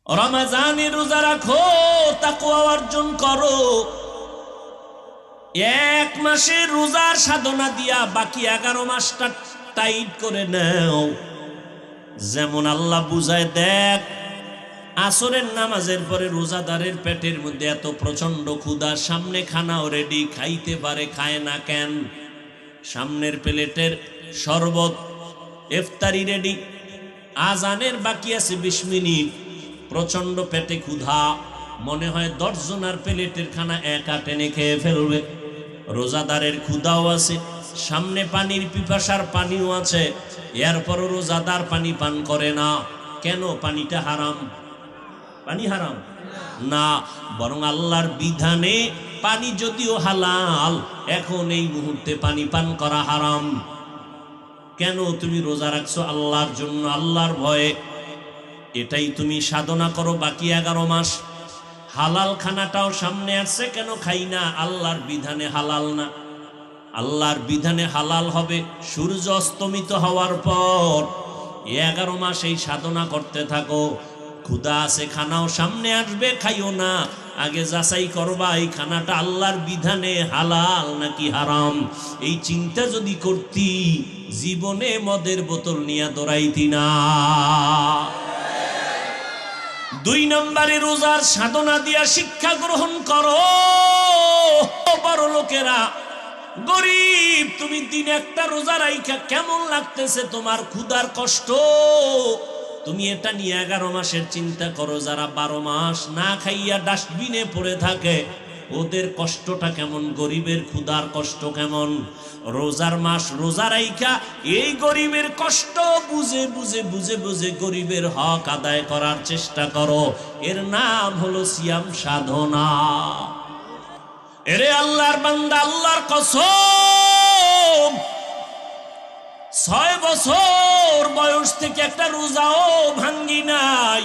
রমজানের রোজা রাখো, তাকওয়া অর্জন করো। এক মাসের রোজার সাধনা দিয়া বাকি 11 মাসটা টাইট করে নাও। যেমন আল্লাহ বুঝায়, দেখ আসরের নামাজের পরে রোজাদারের পেটের মধ্যে এত প্রচন্ড ক্ষুধা, সামনে খানাও রেডি, খাইতে পারে, খায় না কেন? সামনের প্লেটের শরবত, ইফতারি রেডি, আজানের বাকি আছে 20 মিনিট, প্রচন্ড পেটে ক্ষুধা, মনে হয় 10 জনের প্লেটের খানা একা টেনে খেয়ে ফেলবে। রোজাদারের ক্ষুধাও আছে, সামনে পানির পিপাসার পানিও আছে, এরপরও রোজাদার পানি পান করে না কেন? পানিটা হারাম? পানি হারাম না, বরং আল্লাহর বিধানে পানি যদিও হালাল, এখন এই মুহূর্তে পানি পান করা হারাম। কেন? তুমি রোজা রাখছো আল্লাহর জন্য, আল্লাহর ভয়ে, এটাই তুমি সাধনা করো বাকি 11 মাস। হালাল খানাটাও সামনে আসছে, কেন খাই না? আল্লাহর বিধানে হালাল না। আল্লাহর বিধানে হালাল হবে সূর্য অস্তমিত হওয়ার পর। 11 মাস এই সাধনা করতে থাকো। ক্ষুধা আছে, খানাও সামনে আসবে, খাইও না, আগে যাচাই করবা এই খানাটা আল্লাহর বিধানে হালাল নাকি হারাম। এই চিন্তা যদি করতি, জীবনে মদের বোতল নিয়ে দৌড়াইতি না। 2 নম্বরে রোজার সাধনা দিয়া শিক্ষা গ্রহণ করো। বড় লোকেরা, গরিব, তুমি দিন একটা রোজা রাইখা কেমন লাগতেছে তোমার? ক্ষুধার কষ্ট, তুমি এটা নিয়ে 11 মাসের চিন্তা করো। যারা 12 মাস না খাইয়া ডাস্টবিনে পড়ে থাকে, ওদের কষ্টটা কেমন? গরিবের ক্ষুধার কষ্ট কেমন? রোজার মাস রোজা রাইখা এই গরিবের কষ্ট বুঝে বুঝে বুঝে বুঝে গরিবের হক আদায় করার চেষ্টা করো। এর নাম হলো সিয়াম সাধনা। এরে আল্লাহর বান্দা, আল্লাহর কসম, 6 বছর বয়স থেকে একটা রোজাও ভাঙ্গি নাই।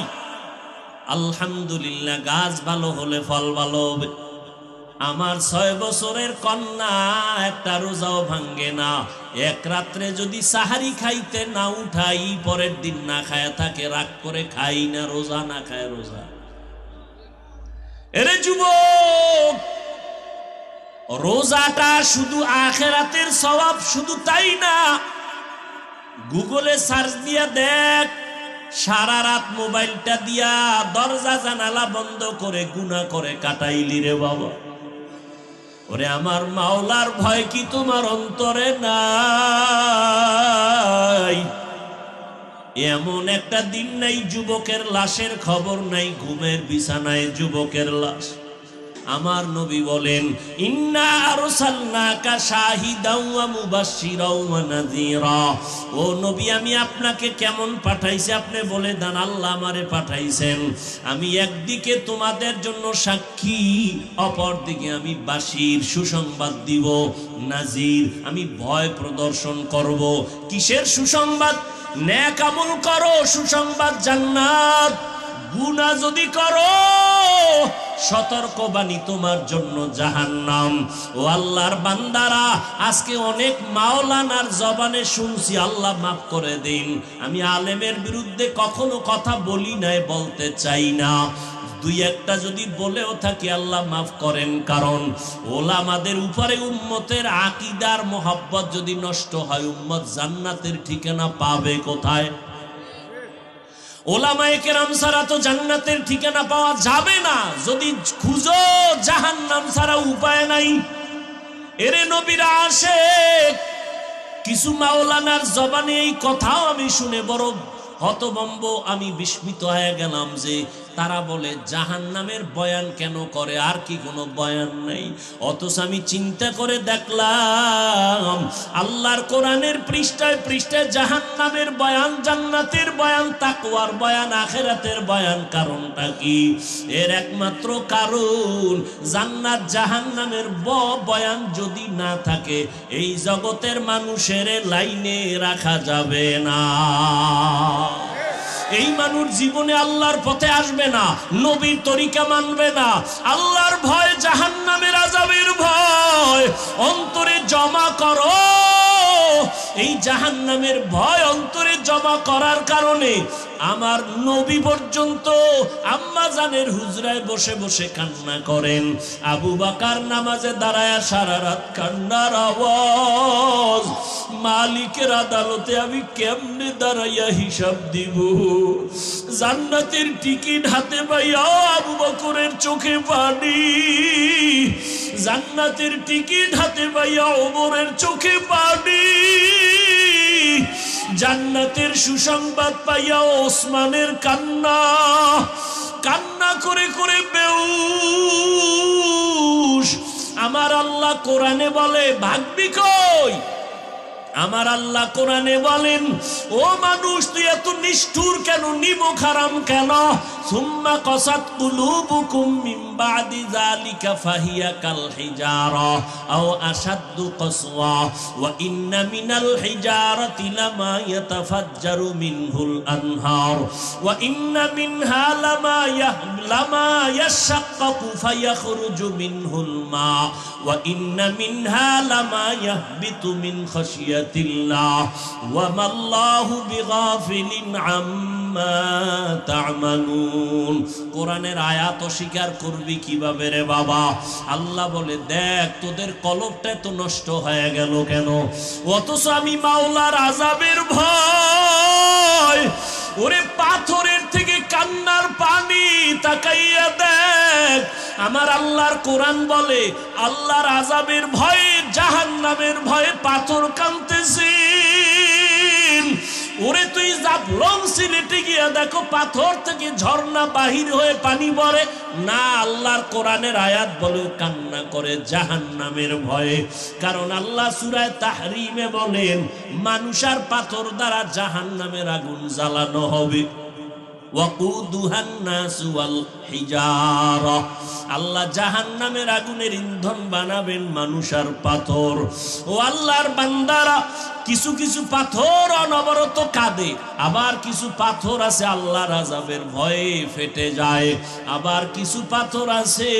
আলহামদুলিল্লাহ, গাছ ভালো হলে ফল ভালো হবে। আমার 6 বছরের কন্যা একটা রোজাও ভাঙ্গে না। এক রাত্রে যদি সাহারি খাইতে না উঠাই, পরের দিন না খায় থাকে, রাগ করে খাই না, রোজা না খায় রোজা। এরে যুবক, রোজাটা শুধু আখিরাতের সওয়াব, শুধু তাই না, গুগলে সার্চ দিয়া দেখ, সারা রাত মোবাইলটা দিয়া দরজা জানালা বন্ধ করে গুনাহ করে কাটাইলি রে বাবা। ওরে আমার মাওলার ভয় কি তোমার অন্তরে নাই? এমন একটা দিন নাই যুবকের লাশের খবর নাই, ঘুমের বিছানায় যুবকের লাশ। আমার নবী বলেন, ইন্না আরসালনাকা শাহিদাও ওয়া মুবাশশিরাও ওয়া নাযীরা। ও নবী, আমি আপনাকে কেমন পাঠাইছি আপনি বলে দেন। আল্লাহ আমারে পাঠাইছেন, আমি একদিকে তোমাদের জন্য সাক্ষী, অপরদিকে আমি বাশির, সুসংবাদ দিব, নাজির, আমি ভয় প্রদর্শন করব। কিসের সুসংবাদ? নেক আমল করো, সুসংবাদ জান্নাত। গুনাহ যদি করো, সতর্কবাণী তোমার জন্য জাহান্নাম। ও আল্লাহর বান্দারা, আজকে অনেক মাওলানার জবানে শুনছি, আল্লাহ মাফ করে দিন, আমি আলেমের বিরুদ্ধে কখনো কথা বলি নাই, বলতে চাই না। 2-1টা যদি বলেও থাকি, আল্লাহ মাফ করেন। কারণ ওলামাদের উপরে উম্মতের আকীদার মোহাব্বত যদি নষ্ট হয়, উম্মত জান্নাতের ঠিকানা পাবে কোথায়? ওলামায়ে কেরাম ছাড়া তো জান্নাতের ঠিকানা পাওয়া যাবে না। যদি খুঁজো, জাহান্নাম ছাড়া উপায় নাই। এরে নবীর আশিক, কিছু মাওলানার জবানে এই কথাও আমি শুনে বড় হতভম্ব, আমি বিস্মিত হয়ে গেলাম যে তারা বলে জাহান্নামের বয়ান কেন করে, আর কি কোনো বয়ান নাই? অথচ আমি চিন্তা করে দেখলাম, আল্লাহর কোরআনের পৃষ্ঠায় পৃষ্ঠায় জাহান্নামের বয়ান, জান্নাতের বয়ান, তাকওয়ার বয়ান, আখিরাতের বয়ান। কারণটা কি? এর একমাত্র কারণ, জান্নাত জাহান্নামের বয়ান যদি না থাকে, এই জগতের মানুষের লাইনে রাখা যাবে না। এই মানুষ জীবনে আল্লাহর পথে আসবে না, নবীর তরিকা মানবে না। আল্লাহর ভয়, জাহান্নামের আযাবের ভয় অন্তরে জমা করো। এই জাহান্নামের ভয় অন্তরে জমা করার কারণে আমার নবী পর্যন্ত আম্মা জানের হুজরায় বসে বসে কান্না করেন। আবু বকর নামাজে দাঁড়ায় সারা রাত কান্নার আওয়াজ। মালিকের আদালতে আমি কেমনে দাঁড়াইয়া হিসাব দিব? জান্নাতের টিকিট হাতে পাইয়া আবু বকরের চোখে পানি, জান্নাতের টিকিট হাতে পাইয়া ওমরের চোখে পানি, জান্নাতের সুসংবাদ পাইয়া ওসমানের কান্না, কান্না করে করে বেউস। আমার আল্লাহ কোরআনে বলে ভাগবি কই? আমার আল্লাহ কোরআনে বলেন, ও মানুষ তুই এত নিষ্ঠুর কেন, নিমক হারাম কেন? সুম্মা কসাত কুলুবুকুম মিন বাদি যালিকা ফাহিয়া কাল হিজারা আও আশাদ্দু কসওয়া ওয়া ইন্না মিনাল হিজারাতি লামা ইয়াতাফাজ্জারু মিনহুল আনহার ওয়া ইন্না মিনহা লামা ইয়াশাক্কাকু ফায়াখরুজু মিনহুল মা ওয়া ইন্না মিনহা লামা ইয়াহবিতু মিন খাশিয়াতিল্লাহ ওয়া মাল্লাহু বিগাফিলিন আম্মা তা'মালুন। কোরআনের আয়াত অস্বীকার করবি কিভাবে রে বাবা? আল্লাহ বলে, দেখ তোদের কলবটা তো নষ্ট হয়ে গেল কেন? অথচ আমি মাওলার আযাবের ভয়, ওরে পাথরের থেকে কান্নার পানি তাকাইয়া দেখ। আমার আল্লাহর কোরআন বলে, আল্লাহর আযাবের ভয়ে, জাহান্নামের ভয়ে পাথর কাঁদতেছে। ওরে তুই জাফলং সিলেটে গিয়া দেখো পাথর থেকে ঝর্ণা বাহির হয়ে পানি পড়ে না। আল্লাহর কোরআনের আয়াত বলে কান্না করে জাহান্নামের ভয়ে। কারণ আল্লাহ সূরা তাহরিমে বলেন, মানুষ আর পাথর দ্বারা জাহান্নামের আগুন জ্বালানো হবে। ওয়াকুদুহান নাসু ওয়াল হিজারা, আল্লাহ জাহান্নামের আগুনের ইন্ধন বানাবেন মানুষ আর পাথর। ও আল্লাহর বান্দারা, কিছু কিছু পাথর অনবরত কাঁদে, আবার কিছু পাথর আছে আল্লাহর আযাবের ভয়ে ফেটে যায়। আবার কিছু পাথর আছে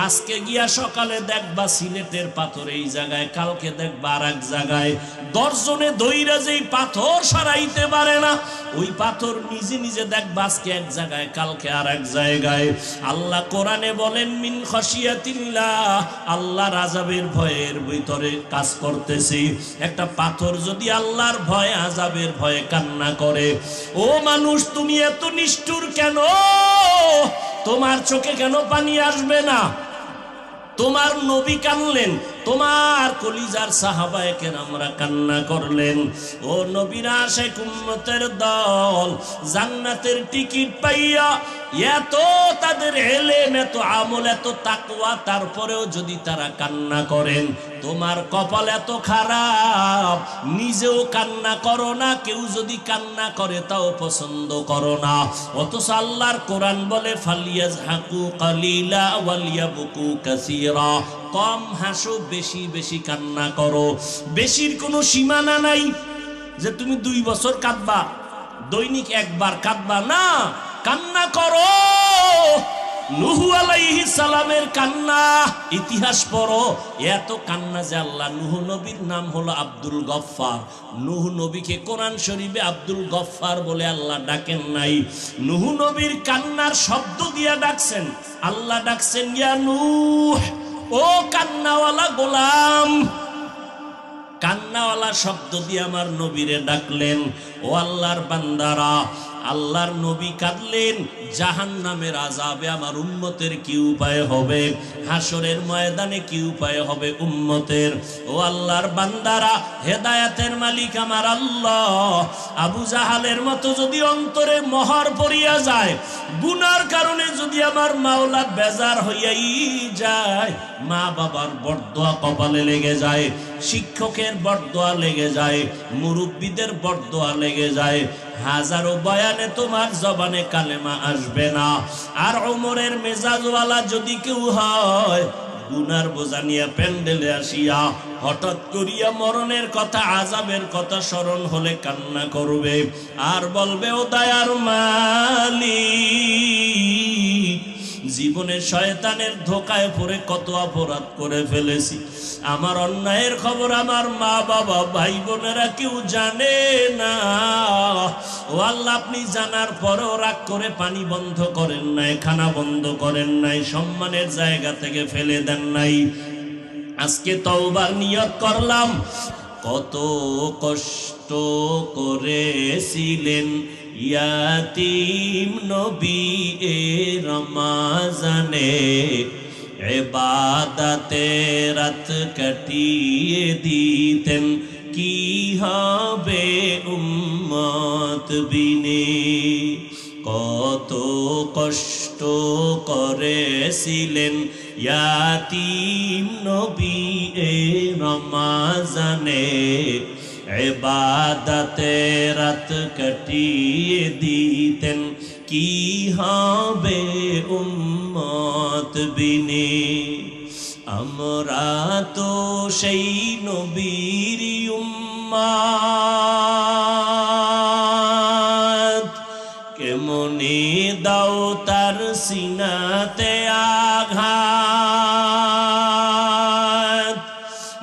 আজকে গিয়া সকালে দেখবা সিলেটের পাথর এই জায়গায়, কালকে দেখবা আর এক জায়গায়। 10 জনে দইরা যেই পাথর সরাইতে পারে না, ওই পাথর নিজে নিজে দেখবা আজকে এক জায়গায়, কালকে আর এক জায়গায়। আল্লাহ কোরআনে বলেন, মিন খাশিয়াতিল্লাহ, আল্লাহর আযাবের ভয়ের ভিতরে কাজ করতেছি। একটা পাথর যদি আল্লাহর ভয়ে, আযাবের ভয়ে কান্না করে, ও মানুষ তুমি এত নিষ্ঠুর কেন? তোমার চোখে কেন পানি আসবে না? তোমার নবী কানলেন, তোমার কলিজার সাহাবায়ে কেরামরা কান্না করলেন। ও নবীর আশিক উম্মতের দল, জান্নাতের টিকিট পাইয়া এত তাদের ইলম, এত আমল, এত তাকওয়া, তারপরেও যদি তারা কান্না করেন, তোমার কপাল এত খারাপ, নিজেও কান্না করো না, কেউ যদি কান্না করে তাও পছন্দ করো না। অথচ আল্লাহর কোরআন বলে, ফালিয়াজহাকু কালিলা ওয়ালিয়াবকু কাসীরা, কম হাসো, বেশি বেশি কান্না করো। বেশির কোনো সীমানা নাই যে তুমি 2 বছর কাঁদবা, দৈনিক একবার কাঁদবা না, কান্না করো। নূহ আলাইহিস সালামের কান্না, ইতিহাস পড়ো, এত কান্না যে আল্লাহ, নূহ নবীর নাম হলো আব্দুল গফফার। নূহ নবীকে কোরআন শরীফে আব্দুল গফফার বলে আল্লাহ ডাকেন নাই, নূহ নবীর কান্নার শব্দ দিয়া ডাকছেন। আল্লাহ ডাকছেন, ইয়া নূহ, ও কান্নাওয়ালা গোলাম। কান্নাওয়ালা শব্দ দিয়ে আমার নবীরে ডাকলেন। ও আল্লাহর বান্দারা, আল্লাহর নবী কাঁদলেন, জাহান্নামের আযাবে আমার উম্মতের কি উপায় হবে, হাসরের ময়দানে কি উপায় হবে উম্মতের। ও আল্লাহর বান্দারা, হেদায়েতের মালিক আমার আল্লাহ, আবু জাহালের মতো যদি অন্তরে মোহর পড়িয়া যায়, গুনার কারণে যদি আমার মাওলা বেজার হইয়াই যায়, মা বাবার বরদোয়া কপালে লেগে যায়, শিক্ষকের বরদোয়া লেগে যায়, মুরব্বীদের বরদোয়া লেগে যায়, হাজারো বয়ানে তোমার জবানে কালেমা আসবে না। আর ওমরের মেজাজওয়ালা যদি কেউ হয়, গুনার বোঝা নিয়ে প্যান্ডেলে আসিয়া হঠাৎ করিয়া মরণের কথা, আযাবের কথা স্মরণ হলে কান্না করবে আর বলবে, ও দয়ার মালিক, জীবন জীবনে শয়তানের ধোকায় পড়ে কত অপরাধ করে ফেলেছি। আমার অন্যায়ের খবর আমার মা বাবা ভাই বোনেরা কেউ জানে না। ও আল্লাহ, আপনি জানার পরও রাগ করে পানি বন্ধ করেন নাই, খানা বন্ধ করেন নাই, সম্মানের জায়গা থেকে ফেলে দেন নাই। আজকে তওবার নিয়ত করলাম। কত কষ্ট করেছিলেন ইয়াতীম নবী এ রমাজানে, ইবাদতে রাত কাটিয়ে দিতেন, কি হবে উম্মত বিনে। কত কষ্ট করেছিলেন ইয়াতীম নবী এ রমাজানে, ইবাদতে রাত কাটিয়ে দিতেন, কি হবে উম্মত বিনে। আমরা তো সেই নবীর উম্মত, কেমনে দাও তার সিনাতে আঘাত।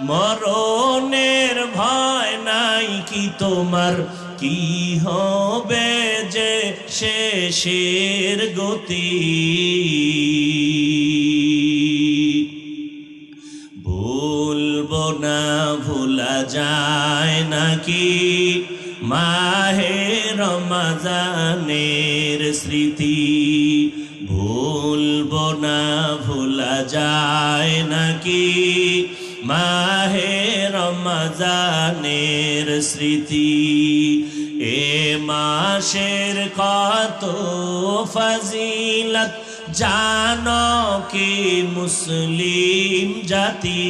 মরণের ভয় নাই কি তোমার, কি হবে যে শেষের গতি। ভুলবো না ভোলা যায় নাকি মাহে রমজানের স্মৃতি। ভুলবো না ভোলা যায় নাকি মাহে রমজানের স্মৃতি। এ মাসের কত ফজিলত জানো কি মুসলিম জাতি।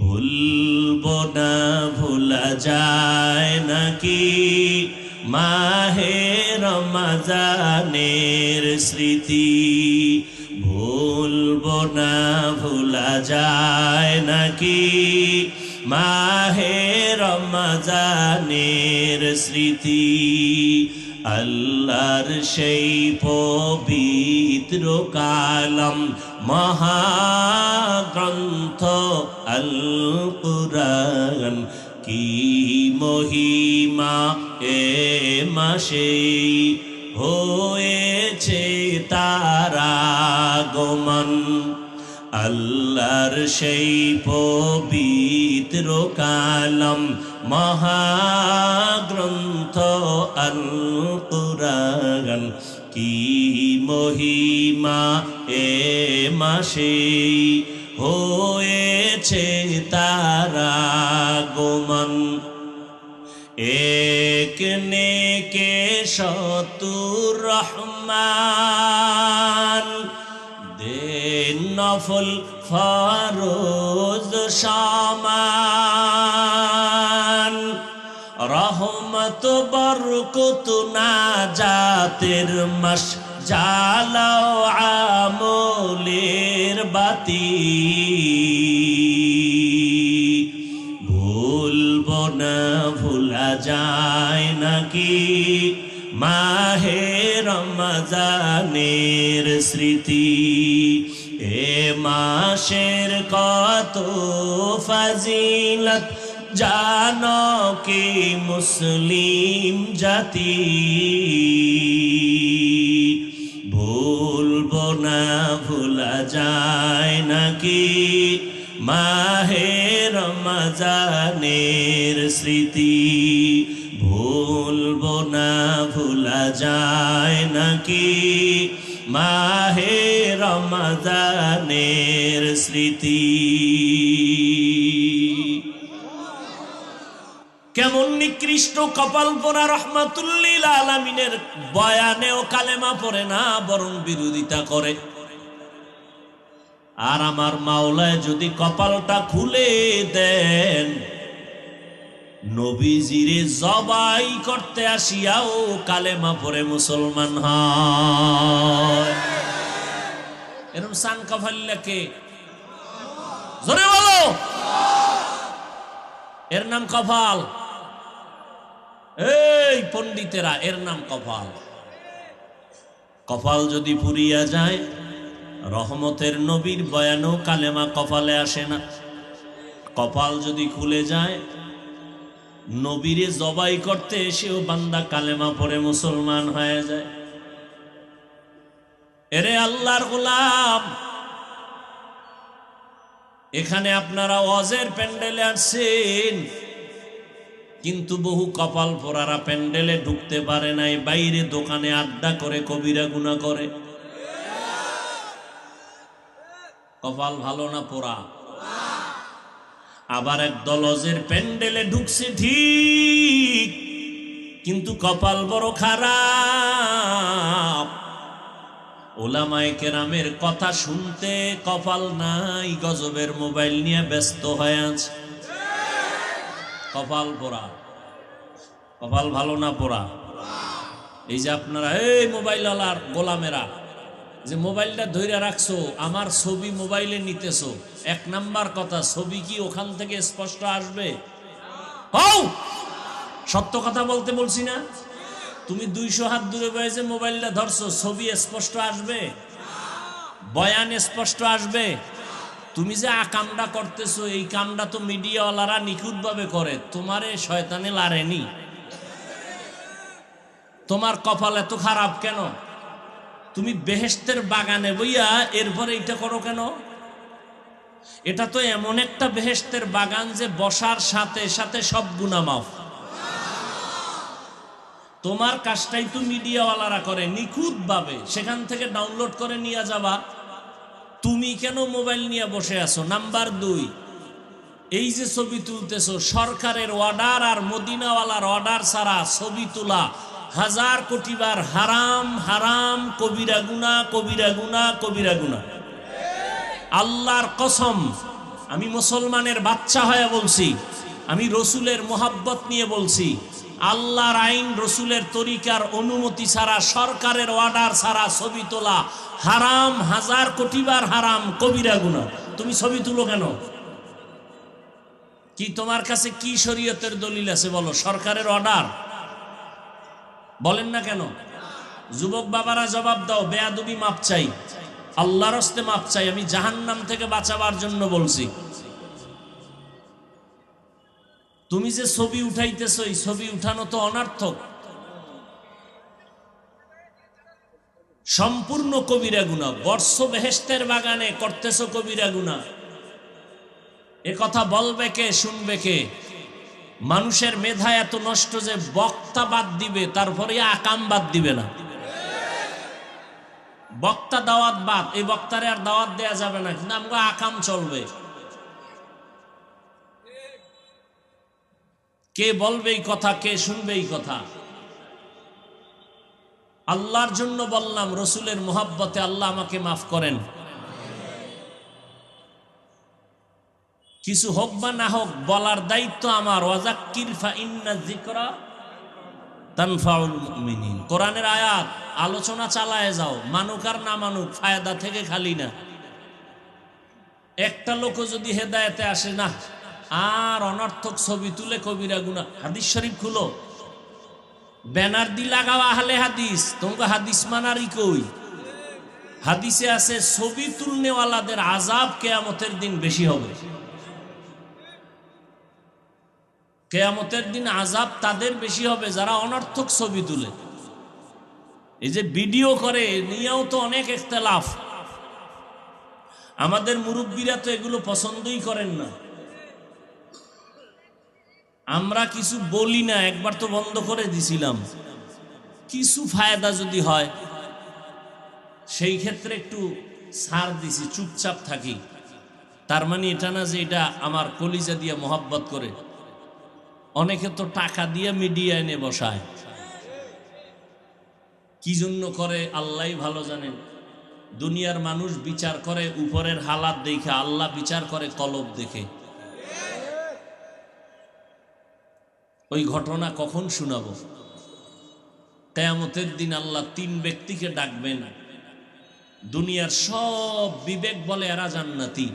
ভুলবো না ভোলা যায় নাকি মাহে রমজানের স্মৃতি। ভুলবো না ভোলা যায় নাকি মাহে রমজানের স্মৃতি। আল্লাহর সেই পবিত্র কালাম মহাগ্রন্থ আল কুরআন, কি মহিমা এ মাসে হয়েছে তার আগমন। আল্লাহর সেই পবিত্র কালাম মহাগ্রন্থ আল কুরআন, কি মহিমা এ মাসে হয়েছে তার আগমন। এক নেকে শতুর রহমান, দেন নফল ফরজ সমান। রহমত বরকত নাজাতের মাস, জ্বালাও আমলের বাতি। ভুলবো না ভোলা যায় নাকি মাহে রমজানের স্মৃতি। এ মাসের কত ফজিলত জানো কি মুসলিম জাতি। ভুলবো না ভোলা যায় নাকি মাহে রমজানের স্মৃতি। ভুলবো না ভোলা যায় নাকি মাহে রমজানের স্মৃতি। কেমন নিকৃষ্ট কপাল পোড়া রহমাতুল্লিল আলামিনের বয়ানেও কালেমা পড়ে না, বরং বিরোধিতা করে। আর আমার মাওলায় যদি কপালটা খুলে দেন, নবীজিরে জবাই করতে আসিয়াও কালেমা পড়ে মুসলমান হয়। এরকম সান কফাল্লাকে জোরে বলো, এর নাম কপাল। এই পণ্ডিতেরা, এর নাম কপাল। কপাল যদি পুড়িয়া যায়, রহমতের নবীর বয়ানও কালেমা কপালে আসে না। কপাল যদি খুলে যায়, নবীরে জবাই করতে এসেও বান্দা কালেমা পড়ে মুসলমান হয়ে যায়। এরে আল্লাহর গোলাম, এখানে আপনারা ওয়াজের প্যান্ডেলে আসছেন, কিন্তু বহু কপাল পোড়ারা প্যান্ডেলে ঢুকতে পারে নাই, বাইরে দোকানে আড্ডা করে কবিরা গুনাহ করে। কপাল ভালো না পোড়া? আবার একদল ওয়াজের প্যান্ডেলে ঢুকছে ঠিক, কিন্তু কপাল বড় খারাপ। ওলামায়ে কেরামের কথা শুনতে কপাল নাই, গজবের মোবাইল নিয়ে ব্যস্ত হয়ে আছে। কপাল পোড়া। কপাল ভালো না পোড়া? এই যে আপনারা এই মোবাইলওয়ালার গোলামেরা যে মোবাইলটা ধরে রাখছো, আমার ছবি মোবাইলে নিতেছো, এক নাম্বার কথা, ছবি কি ওখান থেকে স্পষ্ট আসবে? সত্য কথা বলতে বলছি না? তুমি 200 হাত দূরে বয়ে যে মোবাইলটা ধরছো, ছবি স্পষ্ট আসবে? বয়ান স্পষ্ট আসবে? তুমি যে কামটা করতেছো, এই কামটা তো মিডিয়াওয়ালারা নিখুঁতভাবে করে, তোমারে শয়তানে লারেনি। তোমার কপাল এত খারাপ কেন? তুমি বেহেশতের বাগানে বইয়া এরপরে এটা করো কেন? এটা তো এমন একটা বেহেশতের বাগান যে বসার সাথে সাথে সব গুনাহ মাফ। তোমার কাজটাই তো মিডিয়াওয়ালারা করে নিখুঁতভাবে, সেখান থেকে ডাউনলোড করে নিয়ে যাবা। তুমি কেন মোবাইল নিয়ে বসে আছো? নাম্বার 2, এই যে ছবি তুলতেছো, সরকারের অর্ডার আর মদিনাওয়ালার অর্ডার ছাড়া ছবি তোলা 1000 কোটি বার হারাম। হারাম, কবিরা গুনাহ, কবিরা গুনাহ, কবিরা গুনাহ। আল্লাহর কসম, আমি মুসলমানের বাচ্চা হয়ে বলছি, আমি রসুলের মোহাব্বত নিয়ে বলছি, আল্লাহর আইন রসুলের তরিকার অনুমতি ছাড়া, সরকারের অর্ডার ছাড়া ছবি তোলা হারাম, 1000 কোটি বার হারাম, কবিরা গুনাহ। তুমি ছবি তুলো কেন? কি তোমার কাছে কি শরীয়তের দলিল আছে বলো? সরকারের অর্ডার বলেন না কেন? যুবক বাবারা জবাব দাও, বেয়াদবি মাপ চাই, আল্লাহর হস্তে মাপ চাই, আমি জাহান্নাম থেকে বাঁচাবার জন্য বলছি। তুমি যে ছবি উঠাইতেছো, এই ছবি উঠানো তো অনর্থক, সম্পূর্ণ কবিরা গুনাহ। বর্ষ বেহেশতের বাগানে করতেছো কবিরা গুনাহ। এ কথা বলবে কে, শুনবে কে? মানুষের মেধা এত নষ্ট যে বক্তা বাদ দিবে, তারপরে আকাম বাদ দিবে না। বক্তা দাওয়াত বাদ, এই বক্তারে আর দাওয়াত দেয়া যাবে না, কিন্তু আমাকে আকাম চলবে। কে বলবে এই কথা, কে শুনবে এই কথা? আল্লাহর জন্য বললাম, রসুলের মোহাব্বতে আল্লাহ আমাকে মাফ করেন। কিছু হোক বা না হোক, বলার দায়িত্ব আমার। ওয়াজাক্কির ফাইন্না যিকরা তানফাউল মুমিনিন। কোরআনের আয়াত, আলোচনা চালায় যাও, মানুক আর না মানুক, ফায়দা থেকে খালি না। একটা লোকও যদি হেদায়েতে আসে না, আর অনর্থক ছবি তুলে কবিরা গুনাহ। হাদিস শরীফ খুলো, ব্যানার দি লাগাও আহলে হাদিস, তোমাকে হাদিস মানারই কই? হাদিসে আছে ছবি তুলনেওয়ালাদের আযাব কিয়ামতের দিন বেশি হবে। কিয়ামতের দিন আযাব তাদের বেশি হবে যারা অনর্থক ছবি তুলে। এই যে ভিডিও করে, নিয়েও তো অনেক ইখতিলাফ। আমাদের মুরব্বীরা তো এগুলো পছন্দই করেন না। আমরা কিছু বলি না, একবার তো বন্ধ করে দিছিলাম। কিছু ফায়দা যদি হয় সেই ক্ষেত্রে একটু ছাড় দিছি, চুপচাপ থাকি। তার মানে এটা না যে এটা আমার কলিজা দিয়ে মোহাব্বত করে। অনেকে তো টাকা দিয়ে মিডিয়া এনে বসায়, কি জন্য করে আল্লাহই ভালো জানেন। দুনিয়ার মানুষ বিচার করে উপরের হালাত দেখে, আল্লাহ বিচার করে কলব দেখে। ওই ঘটনা কখন শোনাবো? কিয়ামতের দিন আল্লাহ 3 ব্যক্তিকে ডাকবেন। দুনিয়ার সব বিবেক বলে এরা জান্নাতি,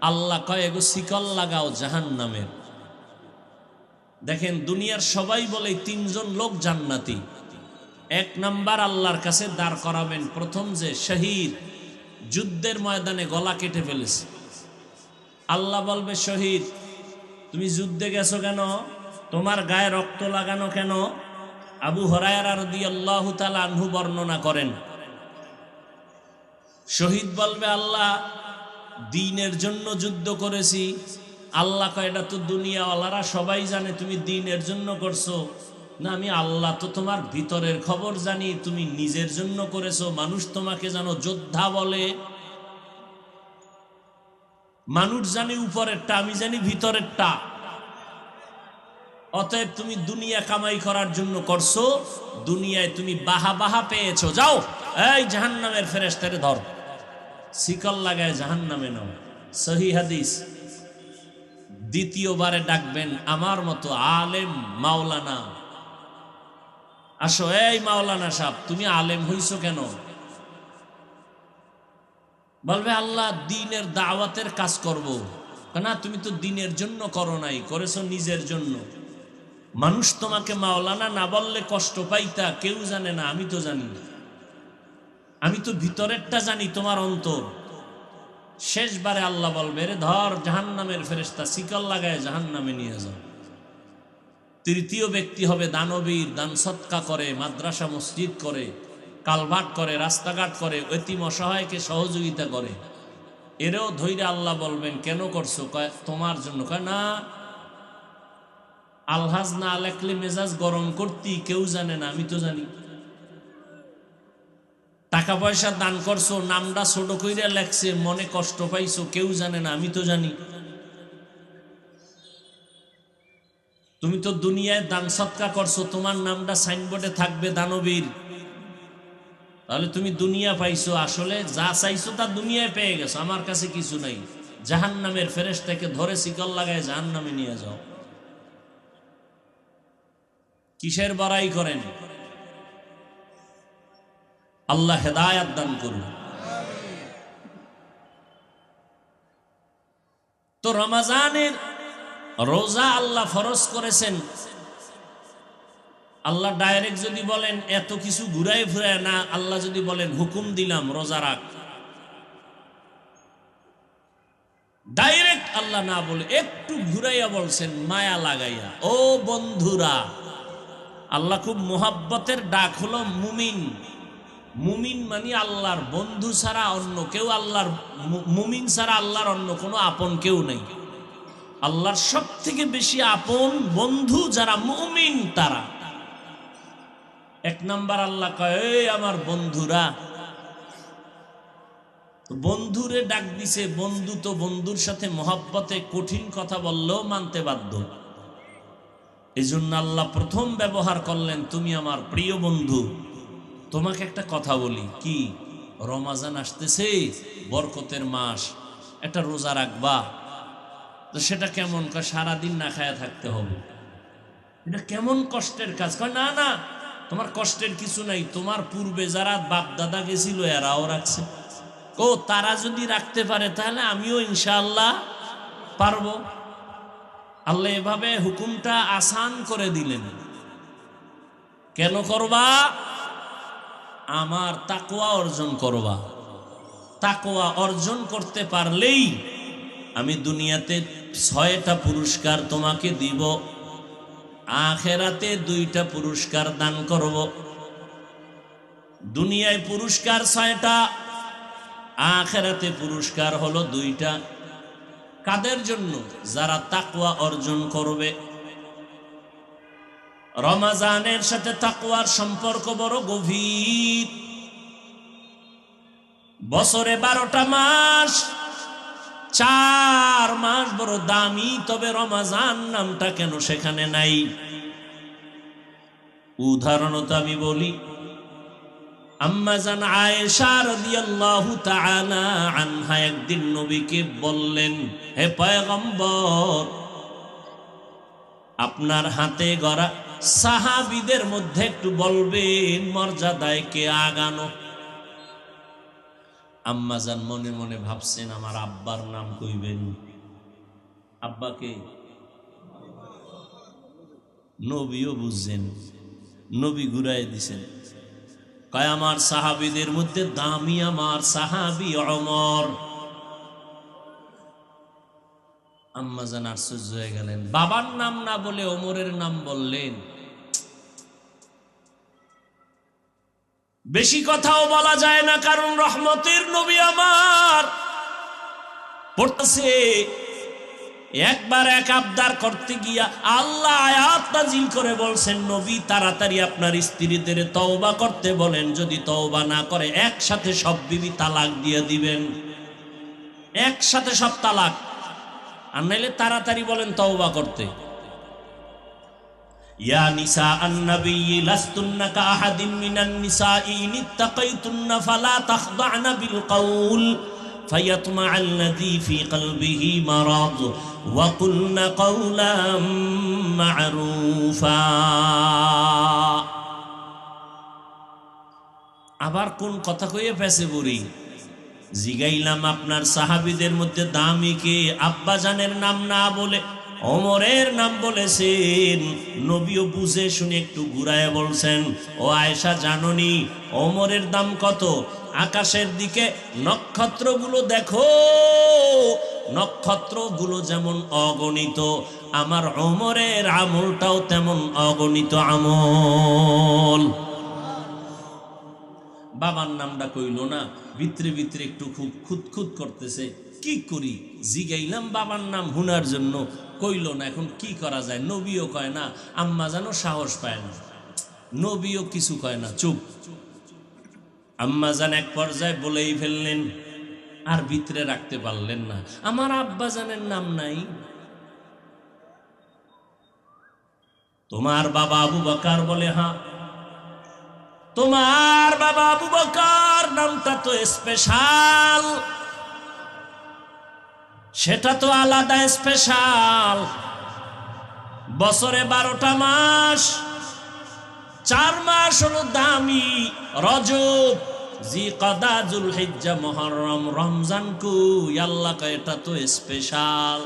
আল্লাহ কয় এগো শিকল লাগাও জাহান্নামের। দেখেন, দুনিয়ার সবাই বলে 3 জন লোক জান্নাতি, এক নাম্বার আল্লাহর কাছে দাঁড় করাবেন প্রথম যে শহীদ, যুদ্ধের ময়দানে গলা কেটে ফেলেছে। আল্লাহ বলবে, শহীদ তুমি যুদ্ধে গেছো কেন? তোমার গায়ে রক্ত লাগানো কেন? আবু হুরায়রা রাদিয়াল্লাহু তাআলা আনহু বর্ণনা করেন, শহীদ বলবে, আল্লাহ দ্বীনের জন্য যুদ্ধ করেছি। আল্লাহ কয়, এটা তো দুনিয়াওয়ালারা সবাই জানে তুমি দ্বীনের জন্য করছো। না, আমি আল্লাহ তো তোমার ভিতরের খবর জানি, তুমি নিজের জন্য করেছো। মানুষ তোমাকে জানো যোদ্ধা বলে, মানুষ জানি উপরেরটা, আমি জানি ভিতরেরটা। অতএব তুমি দুনিয়া কামাই করার জন্য করছো, দুনিয়ায় তুমি বাহা বাহা পেয়েছো। যাও, এই জাহান্নামের ফেরেশতারে ধর, শিকল লাগায় জাহান্নামে নাও। সহিহ হাদিস। দ্বিতীয়বারে ডাকবেন আমার মতো আলেম মাওলানা, আসো। এই মাওলানা সাহেব, তুমি আলেম হইছো কেন? বলবে, আল্লাহ দ্বীনের দাওয়াতের কাজ করব। না, তুমি তো দ্বীনের জন্য করো নাই, করেছো নিজের জন্য। মানুষ তোমাকে মাওলানা না বললে কষ্ট পাইতা, কেউ জানে না, আমি তো জানি না। আমি তো ভিতরেরটা জানি, তোমার অন্তর। শেষবারে আল্লাহ বলবে, রে ধর, জাহান্নামের ফেরেশতা, শিকল লাগায় জাহান্নামে নিয়ে যাও। তৃতীয় ব্যক্তি হবে দানবীর, দান সৎকা করে, মাদ্রাসা মসজিদ করে, কালভার্ট করে, রাস্তাঘাট করে, এতিম অসহায়কে সহযোগিতা করে। এরও ধৈর্য আল্লাহ বলবেন, কেন করছো? কয় তোমার জন্য। কয় না, আলহাজ না লেখলে মেজাজ গরম করতি, কেউ জানে না, আমি তো জানি। টাকা পয়সা দান করছো, নামটা ছোট কইরা লেখছে, মনে কষ্ট পাইছো, কেউ জানে না, আমি তো জানি। তুমি তো দুনিয়ায় দান সৎকা করছো, তোমার নামটা সাইনবোর্ডে থাকবে দানবীর, তাহলে তুমি দুনিয়া পাইছো। আসলে যা চাইছো তা দুনিয়ায় পেয়ে গেছো, আমার কাছে কিছু নাই। জাহান্নামের ফেরেশতাকে ধরে শিকল লাগায় জাহান্নামে নিয়ে যাও। কিসের বড়াই করেন? আল্লাহ হেদায়াত দান করুন। তো রমজানের রোজা আল্লাহ ফরজ করেছেন। আল্লাহ ডাইরেক্ট যদি বলেন এত কিছু ঘুরাই ফিরায় না, আল্লাহ যদি বলেন হুকুম দিলাম রোজা রাখ, ডাইরেক্ট আল্লাহ না বলে একটু ঘুরাইয়া বলছেন, মায়া লাগাইয়া, ও বন্ধুরা। আল্লাহ খুব মোহাব্বতের ডাক হলো মুমিন। মুমিন মানে আল্লাহর বন্ধু ছাড়া অন্য কেউ, আল্লাহর মুমিন ছাড়া আল্লাহর অন্য কোনো আপন কেউ নেই। আল্লাহর সব থেকে বেশি আপন বন্ধু যারা মুমিন তারা। এক নাম্বার আল্লাহ কয়, এই আমার বন্ধুরা। বন্ধুরে ডাক দিছে, বন্ধু তো বন্ধুর সাথে মহব্বতে কঠিন কথা বললেও মানতে বাধ্য। এই জন্য আল্লাহ প্রথম ব্যবহার করলেন, তুমি আমার প্রিয় বন্ধু। তোমাকে একটা কথা বলি, কি? রমাজান আসতেছে, বরকতের মাস, একটা রোজা রাখবা। তো সেটা কেমন? কয় সারাদিন না খায়া থাকতে হবে। এটা কেমন কষ্টের কাজ? কয় না না, তোমার কষ্টের কিছু নাই, তোমার পূর্বে যারা বাপ দাদা গেছিল এরাও রাখছে। ও, তারা যদি রাখতে পারে তাহলে আমিও ইনশাআল্লাহ পারবো। আল্লাহ এভাবে হুকুমটা আসান করে দিলেন। কেন করবা? আমার তাকওয়া অর্জন করবা। তাকওয়া অর্জন করতে পারলেই আমি দুনিয়াতে 6টা পুরস্কার তোমাকে দিব, আখিরাতে 2টা পুরস্কার দান করব। দুনিয়ায় পুরস্কার 6টা, আখিরাতে পুরস্কার হলো 2টা। কাদের জন্য? যারা তাকওয়া অর্জন করবে। রমজানের সাথে তাকওয়ার সম্পর্ক বড় গভীর। বছরে 12টা মাস, 4 মাস বড় দামি, তবে রমজান নামটা কেন সেখানে নাই? উদাহরণত আমি বলি, আম্মা জান আয়েশা রাদিয়াল্লাহু তাআলা আনহা একদিন নবীকে বললেন, হে পয়গম্বর, আপনার হাতে গড়া সাহাবীদের মধ্যে একটু বলবেন মর্যাদায় কে আগানো। আম্মা জান মনে মনে ভাবছেন, আমার আব্বার নাম কইবেন। আব্বাকে নবীও বুঝছেন, নবী ঘুরাই দিছেন, কয় আমার সাহাবীদের মধ্যে দামি আমার সাহাবী ওমর। আম্মাজান আশ্চর্য হয়ে গেলেন, বাবার নাম না বলে ওমরের নাম বললেন। বেশি কথাও বলা যায় না, কারণ রহমতের নবী আমার পড়তেছে। একবার এক আবদার করতে গিয়া আল্লাহ আয়াত নাজিল করে বলছেন, নবী তাড়াতাড়ি আপনার স্ত্রীদের তওবা করতে বলেন, যদি তওবা না করে একসাথে সব বিবি তালাক দিয়ে দিবেন, একসাথে সব তালাক। আর নাইলে তাড়াতাড়ি বলেন তওবা করতে। ইয়া নিসা আন-নবী লাস্তুন্না কাআহাদিন মিনান নিসাঈ ইত্তাকাইতুন্না ফালা তাখদা'না বিল কওল فيطمع الذي في قلبه مرض وقلن قولا معروفا। আবার কোন কথা কইয়ে ফেসে বুড়ি। জিগাইলাম আপনার সাহাবীদের মধ্যে দামি কে? আব্বাজানের নাম না বলে ওমরের নাম বলেছেন। নবীও বুঝে শুনে একটু ঘুরায় বলছেন, ও আয়েশা জাননি ওমরের দাম কত? আকাশের দিকে নক্ষত্রগুলো দেখো, নক্ষত্রগুলো যেমন অগণিত, আমার ওমরের আমলটাও তেমন অগণিত আমল। বাবার নামটা কইল না, ভিতরে ভিতরে একটু খুব খুঁতখুত করতেছে। কি করি? জিগাইলাম বাবার নাম হুনার জন্য, কইল না। এখন কি করা যায়? নবীও কয় না, আম্মা যেন সাহস পায় না, নবীও কিছু কয় না, চুপ। আম্মাজান এক পর্যায়ে বলেই ফেললেন, আর ভিতরে রাখতে পারলেন না, আমার আব্বাজানের নাম নাই। তোমার বাবা আবু বকর? বলে হ্যাঁ। তোমার বাবা আবু বকর নামটা তো স্পেশাল, সেটা তো আলাদা স্পেশাল। বছরে 12টা মাস, 4 মাস হলো দামি, রজব, জিকদা, যুলহিজ্জা, মুহররম, রমজান। কই আল্লাহ কয় এটা তো স্পেশাল।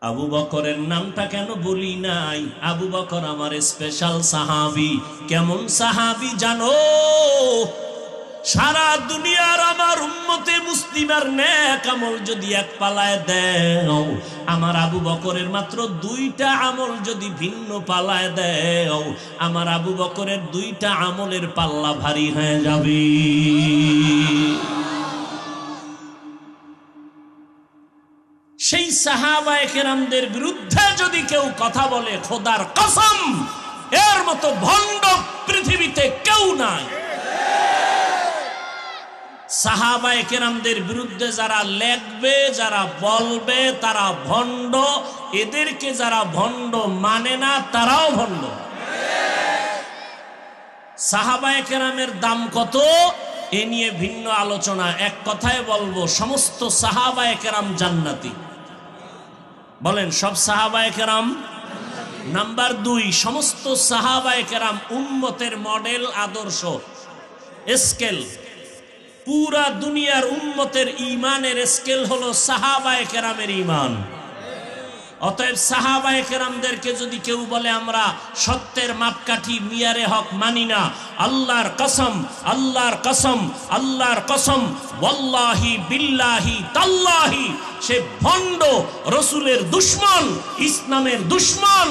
আবু বকরের নামটা কেন বলি নাই? আবু বকর আমার স্পেশাল সাহাবী। কেমন সাহাবী জানো? সারা দুনিয়ার আমার উম্মতে মুসলিমার নেক আমল যদি এক পালায় দেও, আমার আবু বকরের মাত্র 2টা আমল যদি ভিন্ন পালায় দেও, আমার আবু বকরের 2টা আমলের পাল্লা ভারী হয়ে যাবে। সেই সাহাবায়ে কেরামদের বিরুদ্ধে যদি কেউ কথা বলে, খোদার কসম এর মতো ভণ্ড পৃথিবীতে কেউ নাই। সাহাবায়ে কেরামদের বিরুদ্ধে যারা লেখবে, যারা বলবে, তারা ভণ্ড। এদেরকে যারা ভণ্ড মানে না, তারাও ভণ্ড। সাহাবায়ে কেরামের দাম কত এ নিয়ে ভিন্ন আলোচনা। এক কথায় বলবো, সমস্ত সাহাবায়ে কেরাম জান্নাতি। বলেন সব সাহাবায়ে কেরাম? নাম্বার 2, সমস্ত সাহাবায়ে কেরাম উম্মতের মডেল, আদর্শ, স্কেল। পুরা দুনিয়ার উম্মতের ঈমানের স্কেল হলো সাহাবায়ে কেরামের ঈমান। অতএব সাহাবায়ে কেরামদেরকে যদি কেউ বলে আমরা সত্যের মাপকাঠি মিয়ারে হক মানি না, আল্লাহর কসম, আল্লাহর কসম, আল্লাহর কসম, ওয়াল্লাহি বিল্লাহি তাল্লাহি, সে ভণ্ড, রসুলের দুশমন, ইসলামের দুশমন,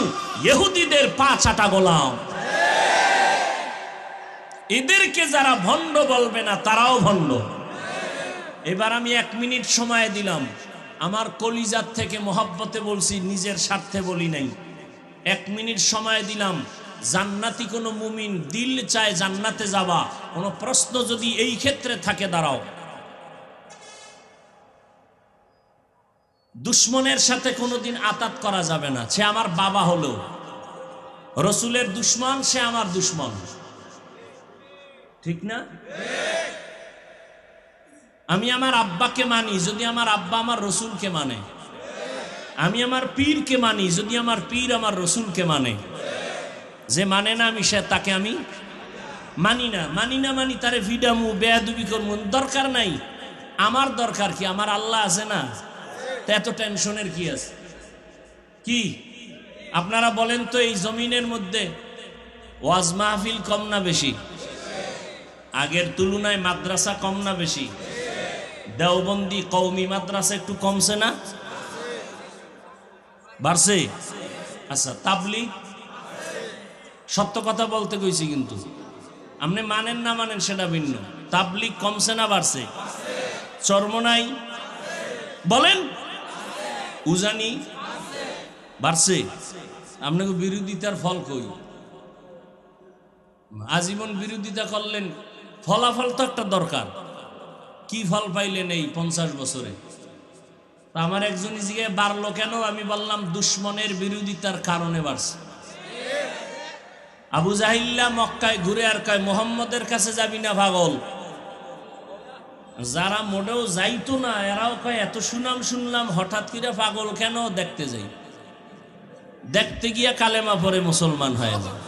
ইহুদিদের পা চাটা গোলাম। এদেরকে যারা ভণ্ড বলবে না, তারাও ভণ্ড। এবার আমি 1 মিনিট সময় দিলাম, আমার কলিজার থেকে মহব্বতে বলছি, নিজের স্বার্থে বলি নাই। 1 মিনিট সময় দিলাম। জান্নাতি কোনো মুমিন দিল চায় জান্নাতে যাওয়া, কোনো প্রশ্ন যদি এই ক্ষেত্রে থাকে, দাঁড়াও। দুশ্মনের সাথে কোনোদিন আতাত করা যাবে না। সে আমার বাবা হলো, রসুলের দুশ্মন, সে আমার দুশ্মন, ঠিক না? আমি আমার আব্বাকে মানি যদি আমার আব্বা আমার রসুলকে মানে। আমি আমার পীরকে মানি যদি আমার পীর আমার রসুলকে মানে। যে মানে না আমি সে তাকে আমি মানি না। মানি তারে ভিডামু, বেয়াদবি করবো, দরকার নাই। আমার দরকার কি? আমার আল্লাহ আছে না? তা এত টেনশনের কি আছে? কি আপনারা বলেন তো, এই জমিনের মধ্যে ওয়াজ মাহফিল কম না বেশি? আগের তুলনায় মাদ্রাসা কম না বেশি? দেওবন্দি কওমি মাদ্রাসা একটু কমছে না, বাড়ছে? আচ্ছা, তাবলীগ? সত্য কথা বলতে কইছি, কিন্তু আপনি মানেন না মানেন সেটা ভিন্ন। তাবলীগ কমছে না বাড়ছে? চরমনাই বলেন, উজানি বাড়ছে? আপনাকে বিরোধিতার ফল কই? আজীবন বিরোধিতা করলেন, ফলাফল তো একটা দরকার। কি ফল পাইলেন এই 50 বছরে? আমার একজন জিজ্ঞাসা বাড়লো কেন, আমি বললাম দুশ্মনের বিরোধিতার কারণে বাড়ছে। আবু জাহিল্লা মক্কায় ঘুরে আর কয় মুহাম্মদের কাছে যাবি না পাগল। যারা মোটেও যাইতো না এরাও কয় এত সুনাম শুনলাম, হঠাৎ করে পাগল কেন, দেখতে যাই। দেখতে গিয়া কালেমা পরে মুসলমান হয়ে যায়।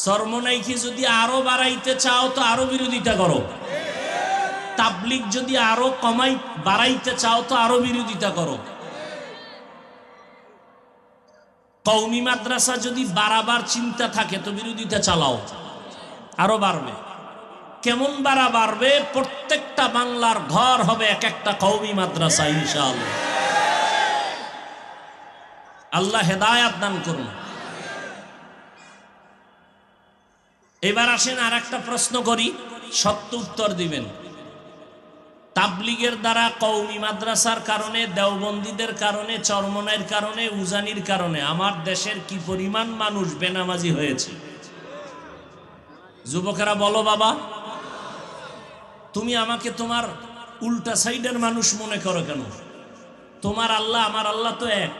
চরমনাইকে যদি আরো বাড়াইতে চাও তো আরো বিরোধিতা করো। তাবলীগ যদি আরো বাড়াইতে চাও তো আরো বিরোধিতা করো। কওমি মাদ্রাসা যদি বাড়াবার চিন্তা থাকে তো বিরোধিতা চালাও, আরো বাড়বে। কেমন বাড়বে? প্রত্যেকটা বাংলার ঘর হবে এক একটা কওমি মাদ্রাসা ইনশাআল্লাহ। আল্লাহ হেদায়েত দান করুন। এবার আসেন আর একটা প্রশ্ন করি, সত্য উত্তর দিবেন। তাবলীগের দ্বারা, কওমি মাদ্রাসার কারণে, দেওবন্দীদের কারণে, চরমনাইয়ের কারণে, উজানির কারণে আমার দেশের কি পরিমাণ মানুষ বেনামাজি হয়েছে? যুবকেরা বলো বাবা, তুমি আমাকে তোমার উল্টা সাইডের মানুষ মনে করো কেন? তোমার আল্লাহ আমার আল্লাহ তো এক,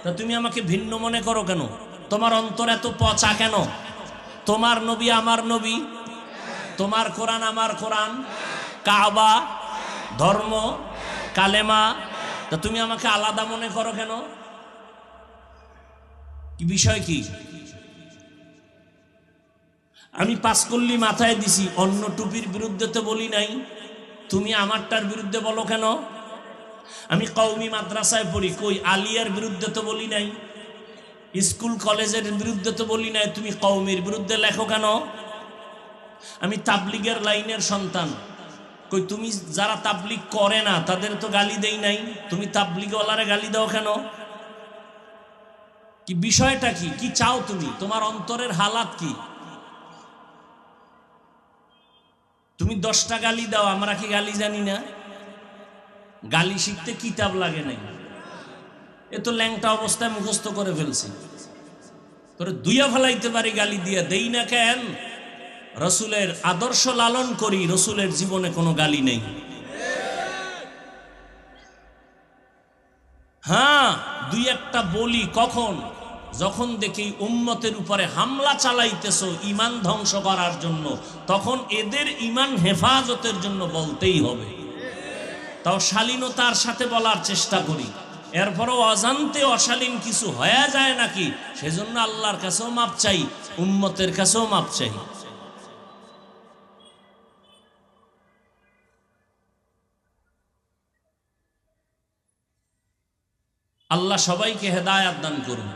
তা তুমি আমাকে ভিন্ন মনে করো কেন? তোমার অন্তর এত পচা কেন? তোমার নবী আমার নবী, তোমার কোরআন আমার কোরআন, কাবা, ধর্ম, কালেমা, তা তুমি আমাকে আলাদা মনে করো কেন? কি বিষয় কি? আমি পাঁচকল্লি মাথায় দিছি, অন্য টুপির বিরুদ্ধে তো বলি নাই, তুমি আমারটার বিরুদ্ধে বলো কেন? আমি কওমি মাদ্রাসায় পড়ি, কই আলিয়ার বিরুদ্ধে তো বলি নাই, স্কুল কলেজের বিরুদ্ধে তো বলি নাই, তুমি কওমির বিরুদ্ধে লেখো কেন? আমি তাবলীগের লাইনের সন্তান, কই তুমি যারা তাবলীগ করে না তাদের তো গালি দেই নাই, তুমি তাবলীগওয়ালারে গালি দাও কেন? কি বিষয়টা কি? কি চাও তুমি? তোমার অন্তরের হালাত কি? তুমি 10টা গালি দাও, আমরা কি গালি জানি না? গালি শিখতে কিতাব লাগে নাই, এ তো ল্যাংটা অবস্থায় মুখস্থ করে ফেলছি, তোরে দুইয়া ফেলাইতে পারি গালি দিয়া, দেই না কেন? রসুলের আদর্শ লালন করি, রসুলের জীবনে কোনো গালি নেই। হ্যাঁ, দুই একটা বলি কখন? যখন দেখি উম্মতের উপরে হামলা চালাইতেছো ঈমান ধ্বংস করার জন্য, তখন এদের ঈমান হেফাজতের জন্য বলতেই হবে। তাও শালীনতার সাথে বলার চেষ্টা করি, এরপরও অজান্তে অশালীন কিছু হয়ে যায় নাকি, সেজন্য আল্লাহর কাছেও মাপ চাই, উম্মতের কাছেও মাপ চাই। আল্লাহ সবাইকে হেদায়েত দান করুন।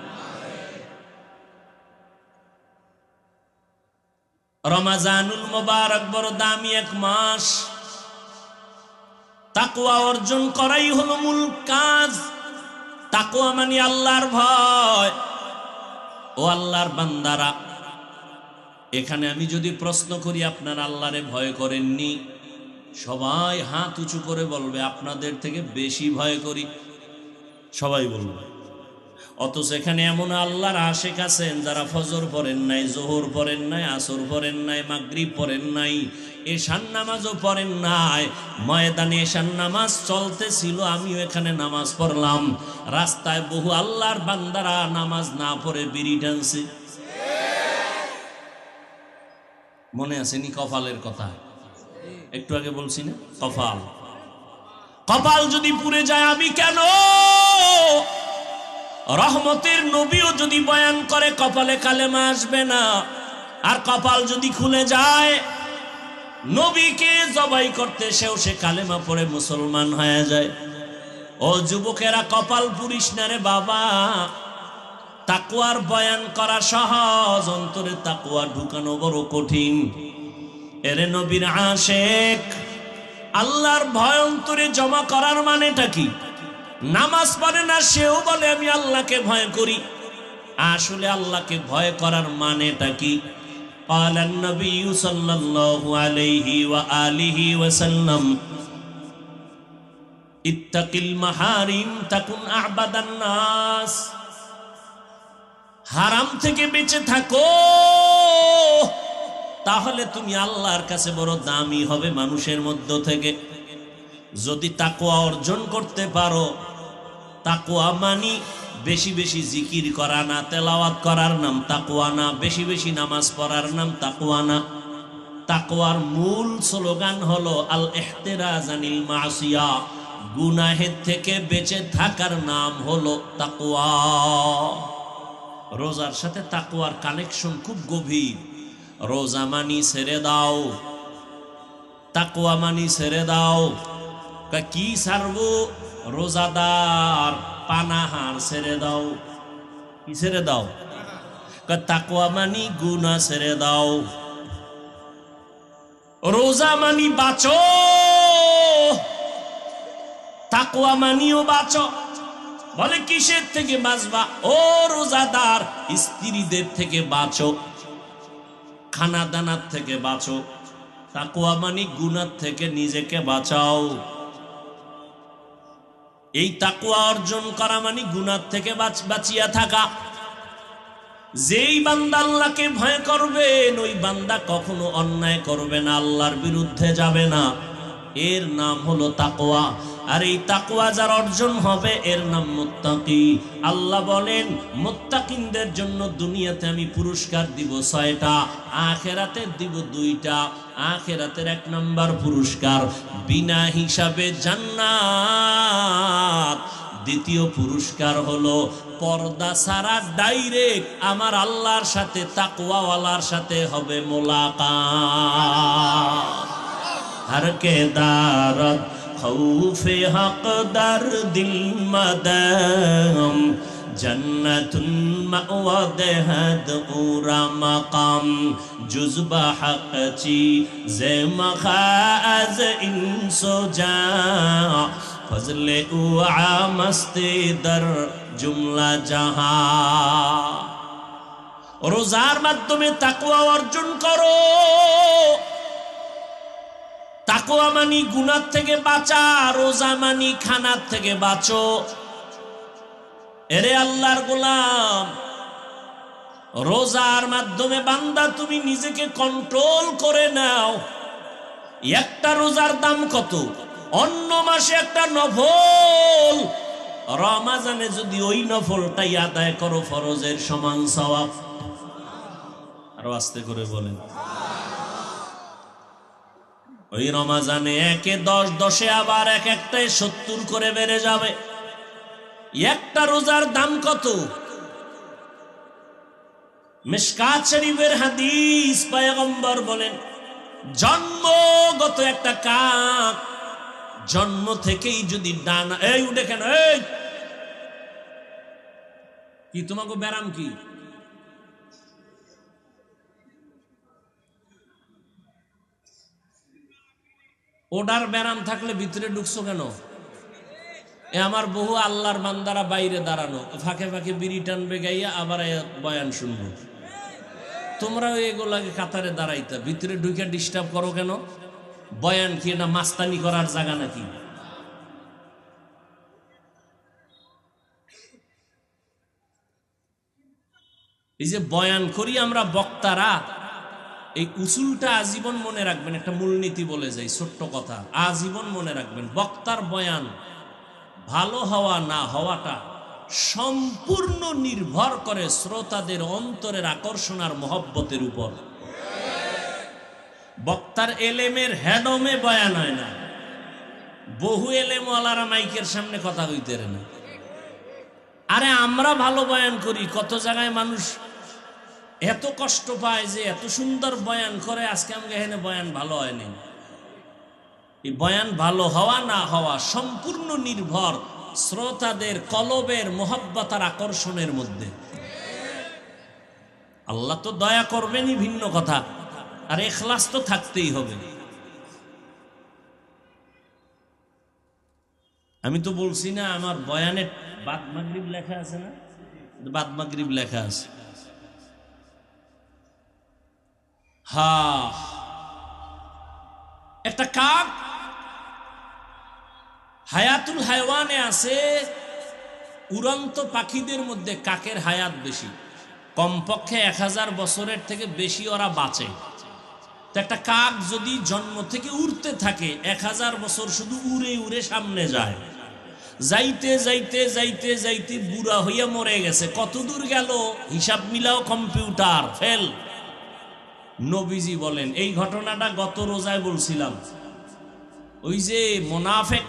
রমাজানুল মুবারক বড় দামি এক মাস, তাকওয়া অর্জন করাই হলো মূল কাজ। তাকওয়া মানে আল্লাহর ভয়। ও আল্লাহর বান্দারা, এখানে আমি যদি প্রশ্ন করি আপনারা আল্লাহরে ভয় করেননি, সবাই হাত উঁচু করে বলবে আপনাদের থেকে বেশি ভয় করি, সবাই বলবে। অথচ এখানে এমন আল্লাহর আশিক আছেন যারা ফজর পড়েন নাই, জোহর পড়েন নাই, আসর পড়েন নাই, মাগরিব পড়েন নাই, এশার নামাজও পড়েন নাই। ময়দানে এশার নামাজ চলতেছিল, আমিও এখানে নামাজ পড়লাম। রাস্তায় বহু আল্লাহর বান্দারা নামাজ না পড়ে বিড়ি টানছে। মনে আসেনি কপালের কথা? একটু আগে বলছি না, কপাল। কপাল যদি পুড়ে যায় আমি কেন? রহমতের নবীও যদি বয়ান করে কপালে কালেমা আসবে না। আর কপাল যদি খুলে যায়, নবীকে জবাই করতে সেও সে কালেমা পড়ে মুসলমান হয়ে যায়। ও যুবকেরা, কপাল পুড়িস না রে বাবা। তাকওয়ার বয়ান করা সহজ, অন্তরে তাকওয়া ঢুকানো বড় কঠিন। এরে নবীর আশেক, আল্লাহর ভয় অন্তরে জমা করার মানেটা কি? নামাজ পড়ে না, সেও বলে আমি আল্লাহকে ভয় করি। আসলে আল্লাহকে ভয় করার মানেটা কি? قال النبي صلى الله عليه وآله وسلم اتق المحارم تكن أعبد الناس। হারাম থেকে বেঁচে থাকো, তাহলে তুমি আল্লাহর কাছে বড় দামি হবে মানুষের মধ্য থেকে। যদি তাকওয়া অর্জন করতে পারো, তাকওয়া মানি বেশি বেশি জিকির করা না, তেলাওয়াত করার নাম তাকওয়া না, বেশি বেশি নামাজ পড়ার নাম তাকওয়া না। তাকওয়ার মূল স্লোগান হলো আল ইহতিরাজ আনিল মাসিয়া, গুনাহের থেকে বেঁচে থাকার নাম হলো তাকওয়া। রোজার সাথে তাকওয়ার কানেকশন খুব গভীর। রোজা মানি ছেড়ে দাও, তাকওয়া মানি ছেড়ে দাও। কি ছাড়বো? রোজাদার পানাহার ছেড়ে দাও। কি ছেড়ে দাও? তাকওয়া মানি গুনাহ ছেড়ে দাও। রোজা মানি বাঁচো, তাকওয়া মানিও বাঁচো। বলে কিসের থেকে বাঁচবা? ও রোজাদার, স্ত্রীদের থেকে বাঁচো, খানা দানার থেকে বাঁচো। তাকওয়া মানি গুনাহ থেকে নিজেকে বাঁচাও। এই তাকওয়া অর্জন করা মানে গুনাহ থেকে বাঁচিয়া থাকা। যেই বান্দা আল্লাহকে ভয় করবে, ওই বান্দা কখনো অন্যায় করবে না, আল্লাহর বিরুদ্ধে যাবে না। এর নাম হলো তাকওয়া। আর এই তাকওয়া যার অর্জন হবে, এর নাম মুত্তাকি। আল্লাহ বলেন, মুত্তাকিনদের জন্য দুনিয়াতে আমি পুরস্কার দিব 6টা, আখিরাতে দিব 2টা। আখিরাতের 1 নম্বর পুরস্কার বিনা হিসাবে জান্নাত। দ্বিতীয় পুরস্কার হলো পর্দা ছাড়া ডাইরেক্ট আমার আল্লাহর সাথে, তাকওয়াওয়ালার সাথে হবে মোলাকাত। हर के दारत खौफे हक दर दिल मदम जन्नतुन मअवा देहद उरा मकाम जुज़बा हक ची ज़े मखाज़ इंसो जा फज़ले उआ मस्ती दर जुमला जहां। रोजार माध्यमे ताकवा अर्जन करो। তাকওয়া মানি গুনাহ থেকে বাঁচা, রোজা মানি খানার থেকে বাঁচো। এরে আল্লাহর গোলাম, রোজার মাধ্যমে বান্দা তুমি নিজেকে কন্ট্রোল করে নাও। একটা রোজার দাম কত? অন্য মাসে একটা নফল, রমাজানে যদি ওই নফলটাই আদায় করো, ফরজের সমান সওয়াব। আরো আস্তে করে বলেন। ওই রমাজানে 1-এ 10, 10-এ আবার এক-একটায় 70 করে বেড়ে যাবে। একটা রোজার দাম কত? মিশকাত শরীফের হাদিস, পয়গম্বর বলেন, জন্মগত একটা কাক জন্ম থেকেই যদি ডানা, এই উঠে কেন, এই কি তোমাকে ব্যারাম কি? ওডার ব্যারাম থাকলে ভিতরে ঢুকছো কেন? এ আমার বহু আল্লাহর বান্দারা বাইরে দাঁড়ানো, ফাঁকে ফাঁকে বিড়ি টানবে গাইয়া, আবার বয়ান শুনবো। তোমরাও এগুলাকে কাতারে দাঁড়াইতা, ভিতরে ঢুকে ডিস্টার্ব করো কেন? বয়ান কি এটা মাস্তানি করার জায়গা নাকি? এই যে বয়ান করি আমরা বক্তারা, এই উসুলটা আজীবন মনে রাখবেন। একটা মূলনীতি বলে যাই, ছোট্ট কথা, আজীবন মনে রাখবেন। বক্তার বয়ান ভালো হওয়া না হওয়াটা সম্পূর্ণ নির্ভর করে শ্রোতাদের অন্তরের আকর্ষণ আর মহব্বতের উপর। বক্তার এলেমের হেডমে বয়ান হয় না। বহু এলেমওয়ালারা মাইকের সামনে কথা কইতে না। আরে আমরা ভালো বয়ান করি, কত জায়গায় মানুষ এত কষ্ট পায় যে এত সুন্দর বয়ান করে, আজকে আমাকে এখানে বয়ান ভালো হয়নি। এই বয়ান ভালো হওয়া না হওয়া সম্পূর্ণ নির্ভর শ্রোতাদের কলবের মহব্বত আর আকর্ষণের মধ্যে। আল্লাহ তো দয়া করবেনই ভিন্ন কথা, আর ইখলাস তো থাকতেই হবে। আমি তো বলছি না আমার বয়ানে বাদ মাগরিব লেখা আছে না, বাদ মাগরিব লেখা আছে। একটা কাক হায়াতুল হায়ওয়ানে আছে, উড়ন্ত পাখিদের মধ্যে কাকের হায়াত বেশি, কমপক্ষে 1000 বছরের থেকে বেশি ওরা বাঁচে। তো একটা কাক যদি জন্ম থেকে উড়তে থাকে 1000 বছর শুধু উড়ে উড়ে সামনে যায়, যাইতে যাইতে যাইতে যাইতে বুড়া হইয়া মরে গেছে। কত দূর গেল হিসাব মিলাও কম্পিউটার ফেল। নবীজি বলেন, এই ঘটনাটা গত রোজায় বলছিলাম, ওই যে মোনাফেক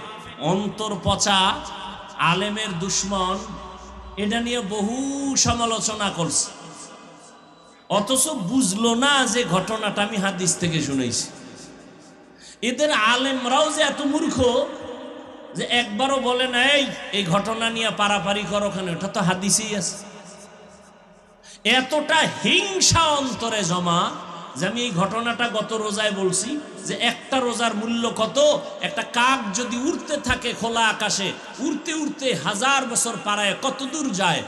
অন্তর পচা আলেমের দুশ্মন, এটা নিয়ে বহু সমালোচনা করছে, অথচ বুঝলো না যে ঘটনাটা আমি হাদিস থেকে শুনেছি। এদের আলেমরাও যে এত মূর্খ যে একবারও বলে না এই ঘটনা নিয়ে পারাপারি করো, ওখানে ওটা তো হাদিসেই আছে। এতটা হিংসা অন্তরে জমা যে আমি এই ঘটনাটা গত রোজায় বলছি যে একটা রোজার মূল্য কত। একটা কাক যদি উড়তে থাকে খোলা আকাশে, উড়তে উড়তে 1000 বছর পারায় কত দূর যায়,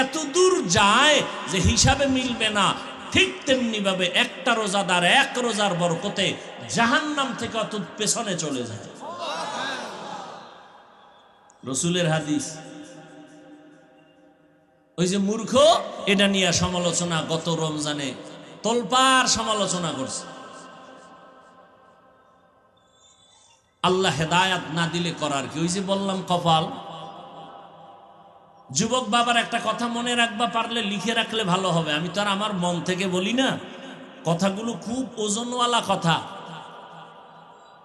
এত দূর যায় যে হিসাবে মিলবে না। ঠিক তেমনি ভাবে একটা রোজাদার এক রোজার বরকতে জাহান্নাম থেকে অত পেছনে চলে যায়। রসুলের হাদিস। ওই যে মূর্খ এটা নিয়ে সমালোচনা গত রমজানে তোলপাড় সমালোচনা করছে। আল্লাহ হেদায়াত না দিলে করার কি, ওই যে বললাম কপাল। যুবক বাবার একটা কথা মনে রাখবা, পারলে লিখে রাখলে ভালো হবে। আমি তো আর আমার মন থেকে বলি না, কথাগুলো খুব ওজনওয়ালা কথা।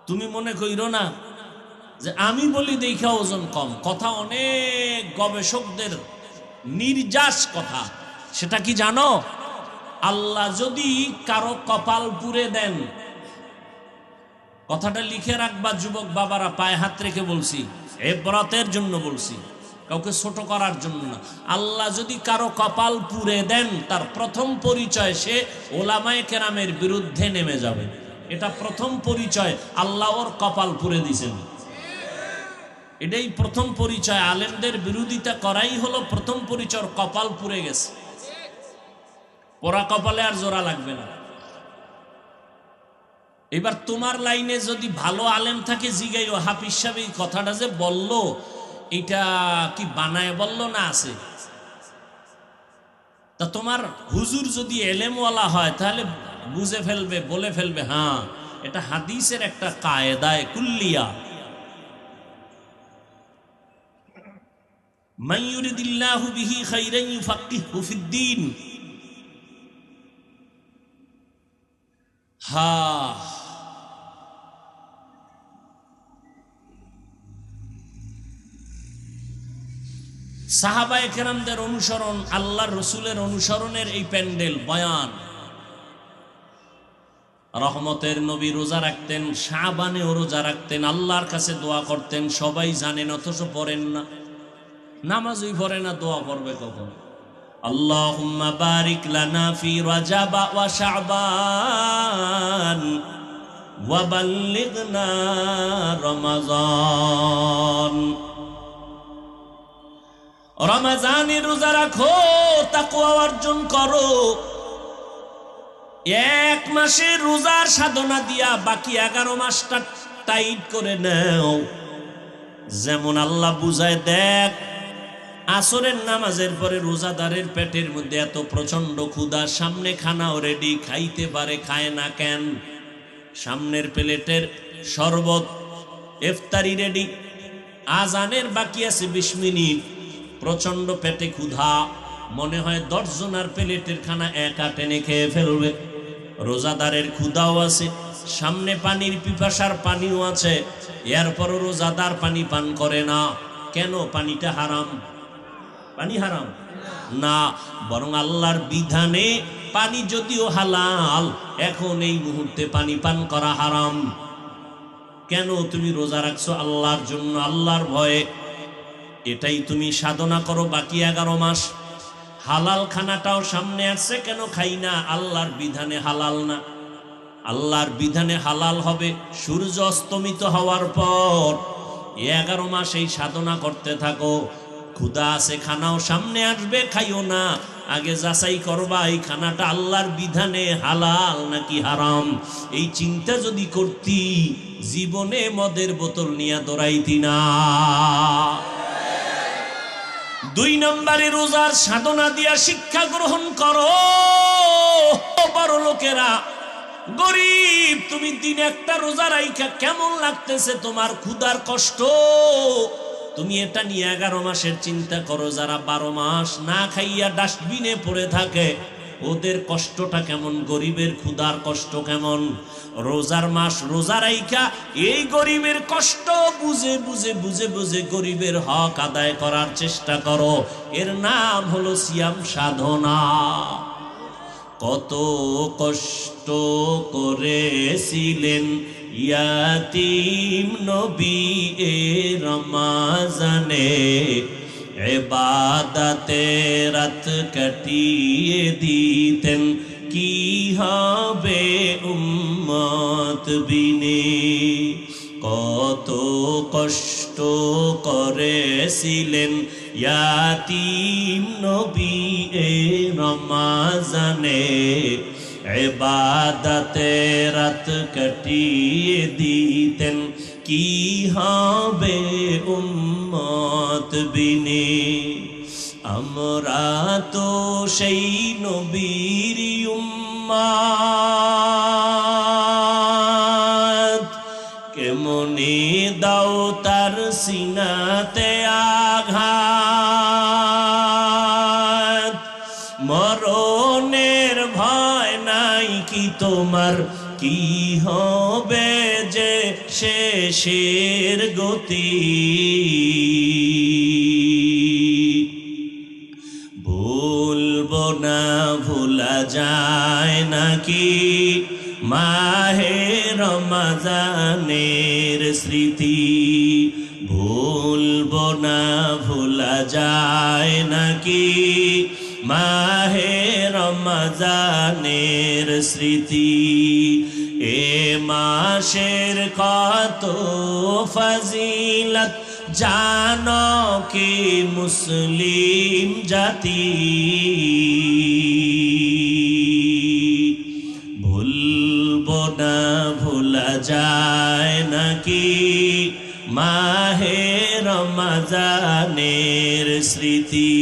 তুমি মনে কইরো না যে আমি বলি দেখা ওজন কম। কথা অনেক গবেষকদের নির্যাস কথা। সেটা কি জানো? আল্লাহ যদি কারো কপাল পুড়ে দেন, কথাটা লিখে রাখবা যুবক বাবারা, পায়ে হাত রেখে বলছি, ইবরাতের জন্য বলছি, কাউকে ছোট করার জন্য না। আল্লাহ যদি কারো কপাল পুড়ে দেন, তার প্রথম পরিচয় সে ওলামায়ে কেরামের বিরুদ্ধে নেমে যাবে। এটা প্রথম পরিচয়, আল্লাহ ওর কপাল পুড়ে দিয়েছেন। এটাই প্রথম পরিচয়। আলেমদের বিরোধিতা করাই হলো প্রথম পরিচয়, কপাল পুড়ে গেছে। পোড়া কপালে আর জোড়া লাগবে না। এবার তোমার লাইনে যদি ভালো আলেম থাকে জিগাইও, হাফিজ সাহেব এই কথাটা যে বলল এটা কি বানায় বলল না আছে? তা তোমার হুজুর যদি এলেমওয়ালা হয় তাহলে বুঝে ফেলবে, বলে ফেলবে, হ্যাঁ এটা হাদিসের একটা কায়দায়ে কুল্লিয়া। মান ইউরিদিল্লাহু বিহি খাইরান ইউফাক্কিহু ফিদ্দীন। সাহাবায়ে কেরামদের অনুসরণ, আল্লাহর রসুলের অনুসরণের এই প্যান্ডেল বয়ান। রহমতের নবী রোজা রাখতেন, শাবানেও রোজা রাখতেন, আল্লাহর কাছে দোয়া করতেন। সবাই জানেন অথচ পড়েন না, নামাজই পড়ে না, দোয়া করবে কখন? আল্লাহুম্মা বারিক লানা ফি রাজাব ওয়া শাবান ওয়া বাল্লিগনা রমাজান। রমজানে রোজা রাখো, তাকওয়া অর্জন করো। এক মাসের রোজার সাধনা দিয়া বাকি 11 মাসটা টাইট করে নাও। যেমন আল্লাহ বুঝায় দেখ, আসরের নামাজের পরে রোজাদারের পেটের মধ্যে এত প্রচন্ড ক্ষুধা, সামনে খানাও রেডি, খাইতে পারে, খায় না কেন? সামনের প্লেটের শরবত, ইফতারি রেডি, আজানের বাকি আছে 20 মিনিট, প্রচন্ড পেটে ক্ষুধা, মনে হয় 10 জনের প্লেটের খানা একা টেনে খেয়ে ফেলবে। রোজাদারের ক্ষুধাও আছে, সামনে পানির পিপাসার পানিও আছে, এরপরও রোজাদার পানি পান করে না। কেন? পানিটা হারাম। পানি হারাম না, বরং আল্লাহর বিধানে পানি যদিও হালাল, এখন এই মুহূর্তে পানি পান করা হারাম। কেন? তুমি রোজা রাখছো আল্লাহর জন্য, আল্লাহর ভয়ে। এটাই তুমি সাধনা করো বাকি 11 মাস। হালাল খানাটাও সামনে আসছে, কেন খাই না? আল্লাহর বিধানে হালাল না। আল্লাহর বিধানে হালাল হবে সূর্য অস্তমিত হওয়ার পর। 11 মাস এই সাধনা করতে থাকো। ক্ষুধা আছে, খানাও সামনে আসবে, খাইও না। আগে যাচাই করবা এই খানাটা আল্লাহর বিধানে হালাল নাকি হারাম। এই চিন্তা যদি করতি, জীবনে মদের বোতল নিয়ে দৌড়াইতি না। 2 নম্বরে রোজার সাধনা দিয়া শিক্ষা গ্রহণ করো। বড় লোকেরা, গরিব, তুমি দিন একটা রোজা রাইখা কেমন লাগতেছে তোমার ক্ষুধার কষ্ট? তুমি এটা নিয়ে 11 মাসের চিন্তা করো। যারা 12 মাস না খাইয়া ডাস্টবিনে পড়ে থাকে, ওদের কষ্টটা কেমন, গরিবের ক্ষুধার কষ্ট কেমন। রোজার মাস রোজা রাইখা এই গরিবের কষ্ট বুঝে বুঝে বুঝে বুঝে গরিবের হক আদায় করার চেষ্টা করো। এর নাম হলো সিয়াম সাধনা। কত কষ্ট করেছিলেন ইয়াতীম নবী এ রমজানে, ইবাদতে রাত কাটিয়ে দিতেন, কি হবে উম্মত বিনে। কত কষ্ট করেছিলেন ইয়াতীম নবী এ রমজানে, ইবাদতে রাত কাটিয়ে দিতেন, কি হবে উম্মত বিনে। আমরা তো সেই নবীর উম্মত, কেমনে দাও তার সিনাতে আঘাত। মরণের ভয় নাই কি তোমার, কি হবে যে শেষের গতি। ভুলবো না, ভোলা যায় নাকি মাহে রমজানের স্মৃতি। ভুলবো না, ভোলা যায় নাকি মাহে রমজানের স্মৃতি। এ মাসের কত ফজিলত জানো কি মুসলিম জাতি। ভুলবো না, ভোলা যায় নাকি মাহে রমজানের স্মৃতি।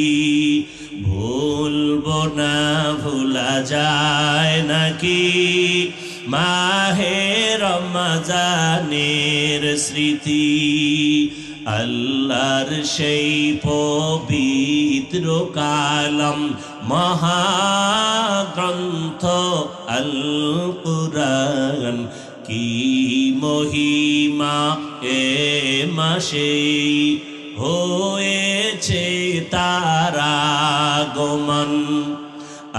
ভুলবো না, ভোলা যায় নাকি মাহে রমজানের স্মৃতি। আল্লাহর সেই পবিত্র কালাম মহাগ্রন্থ আল কুরআন, কি মহিমা এ মাসে হয়েছে তার আগমন।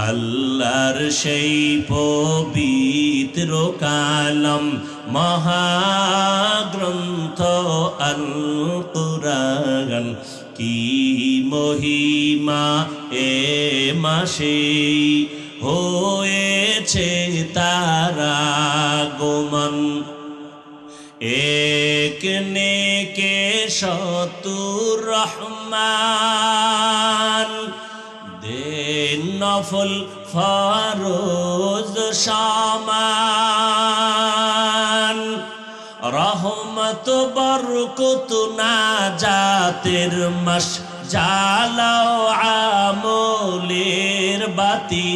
আল্লাহর সেই পবিত্র কালাম মহাগ্রন্থ আল কুরআন, কি মহিমা এ মাসে হয়েছে তার আগমন। এক নেকে শতুর রহমান, দেন নফল ফরজ সমান। রহমত বরকত নাজাতের মাস, জ্বালাও আমলের বাতি।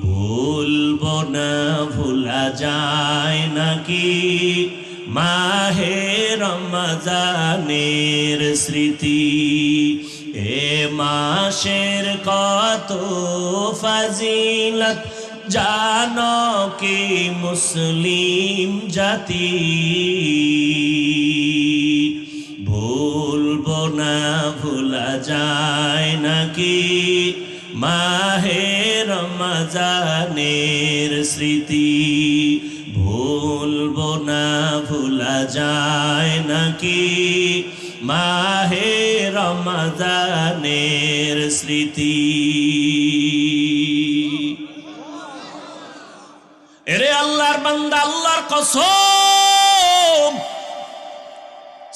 ভুলবো না, ভোলা যায় নাকি মাহে রমজানের স্মৃতি। এ মাসের কত ফজিলত জানো কি মুসলিম জাতি। ভুলবো না, ভোলা যায় নাকি মাহে রমজানের স্মৃতি। ভুলবো না, ভোলা যায় নাকি মাহে রমজানের রমাদানের স্মৃতি। এরে আল্লাহর বান্দা, আল্লাহর কসম,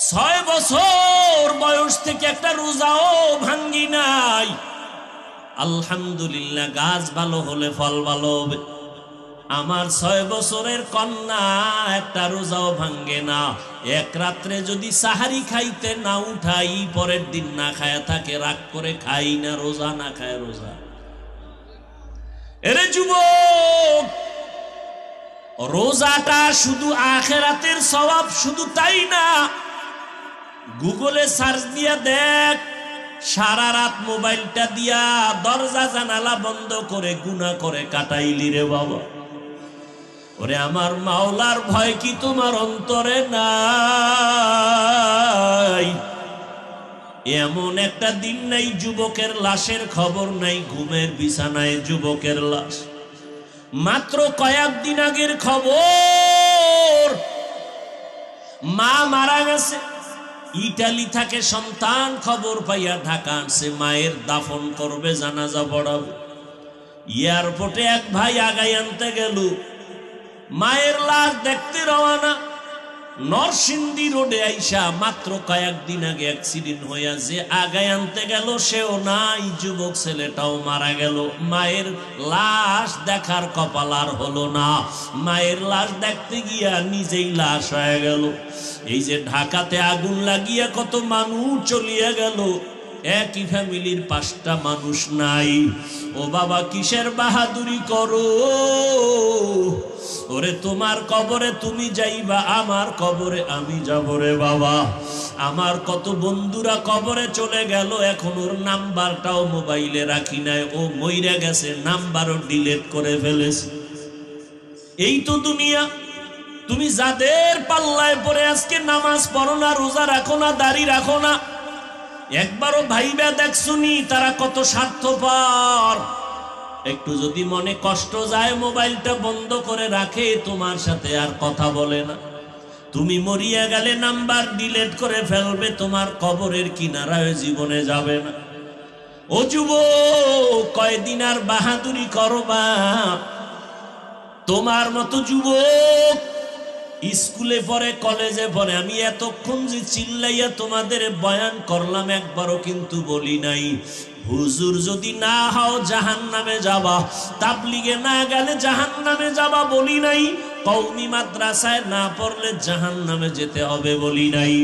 6 বছর বয়স থেকে একটা রোজাও ভাঙ্গি নাই। আলহামদুলিল্লাহ, গাছ ভালো হলে ফল ভালো হবে। আমার 6 বছরের কন্যা একটা রোজাও ভাঙ্গে না। এক রাত্রে যদি সাহারি খাইতে না উঠাই, পরের দিন না খায়া থাকে, রাগ করে খাই না, রোজা না খায় রোজা। এরে যুবক, রোজাটা শুধু আখিরাতের সওয়াব, শুধু তাই না, গুগলে সার্চ দিয়া দেখ, সারা রাত মোবাইলটা দিয়া দরজা জানালা বন্ধ করে গুনাহ করে কাটাইলি রে বাবা। ওরে আমার মাওলার ভয় কি তোমার অন্তরে নাই? এমন একটা দিন নাই যুবকের লাশের খবর নাই, ঘুমের বিছানায় যুবকের লাশ। মাত্র কয়েকদিন আগের খবর, মা মারা গেছে, ইটালি থেকে সন্তান খবর পাইয়া ঢাকা আনছে, মায়ের দাফন করবে, জানাজা পড়াবে। এয়ারপোর্টে এক ভাই আগাই আনতে গেল, মায়ের লাশ দেখতে রওনা। নরসিংদী রোডে আইসা মাত্র কয়েকদিন আগে অ্যাক্সিডেন্ট হইয়া যে আগায় আনতে গেল সেও নাই, যুবক ছেলেটাও মারা গেল। মায়ের লাশ দেখার কপাল আর হলো না। মায়ের লাশ দেখতে গিয়া নিজেই লাশ হয়ে গেল। এই যে ঢাকাতে আগুন লাগিয়া কত মানুষ চলিয়া গেল, একই ফ্যামিলির 5টা মানুষ নাই। ও বাবা, কিসের বাহাদুরি করো? ওরে তোমার কবরে তুমি যাইবা, আমার কবরে আমি যাব রে বাবা। আমার কত বন্ধুরা কবরে চলে গেল, এখন ওর নাম্বারটাও মোবাইলে রাখি নাই, ও মইরা গেছে, নাম্বারও ডিলিট করে ফেলেছে। এই তো দুনিয়া। তুমি যাদের পাল্লায় পড়ে আজকে নামাজ পড়ো না, রোজা রাখো না, দাড়ি রাখো না, একবারও ভাইবা দেখছুনি তারা কত স্বার্থপর? একটু যদি মনে কষ্ট যায়, মোবাইলটা বন্ধ করে রাখে, তোমার সাথে আর কথা বলে না। তুমি মরিয়া গেলে নাম্বার ডিলিট করে ফেলবে, তোমার কবরের কিনারায় জীবনে যাবে না। ও যুবক, কয়দিন আর বাহাদুরি করবা? তোমার মতো যুবক স্কুলে পড়ে, কলেজে পড়ে। আমি এতক্ষণ যে চিল্লাইয়া তোমাদের বয়ান করলাম, একবারও কিন্তু বলি নাই হুজুর যদি না হও জাহান্নামে যাবা, তাবলিগে না গেলে জাহান্নামে যাবা বলি নাই, কওমি মাদ্রাসায় না পড়লে জাহান্নামে যেতে হবে বলি নাই।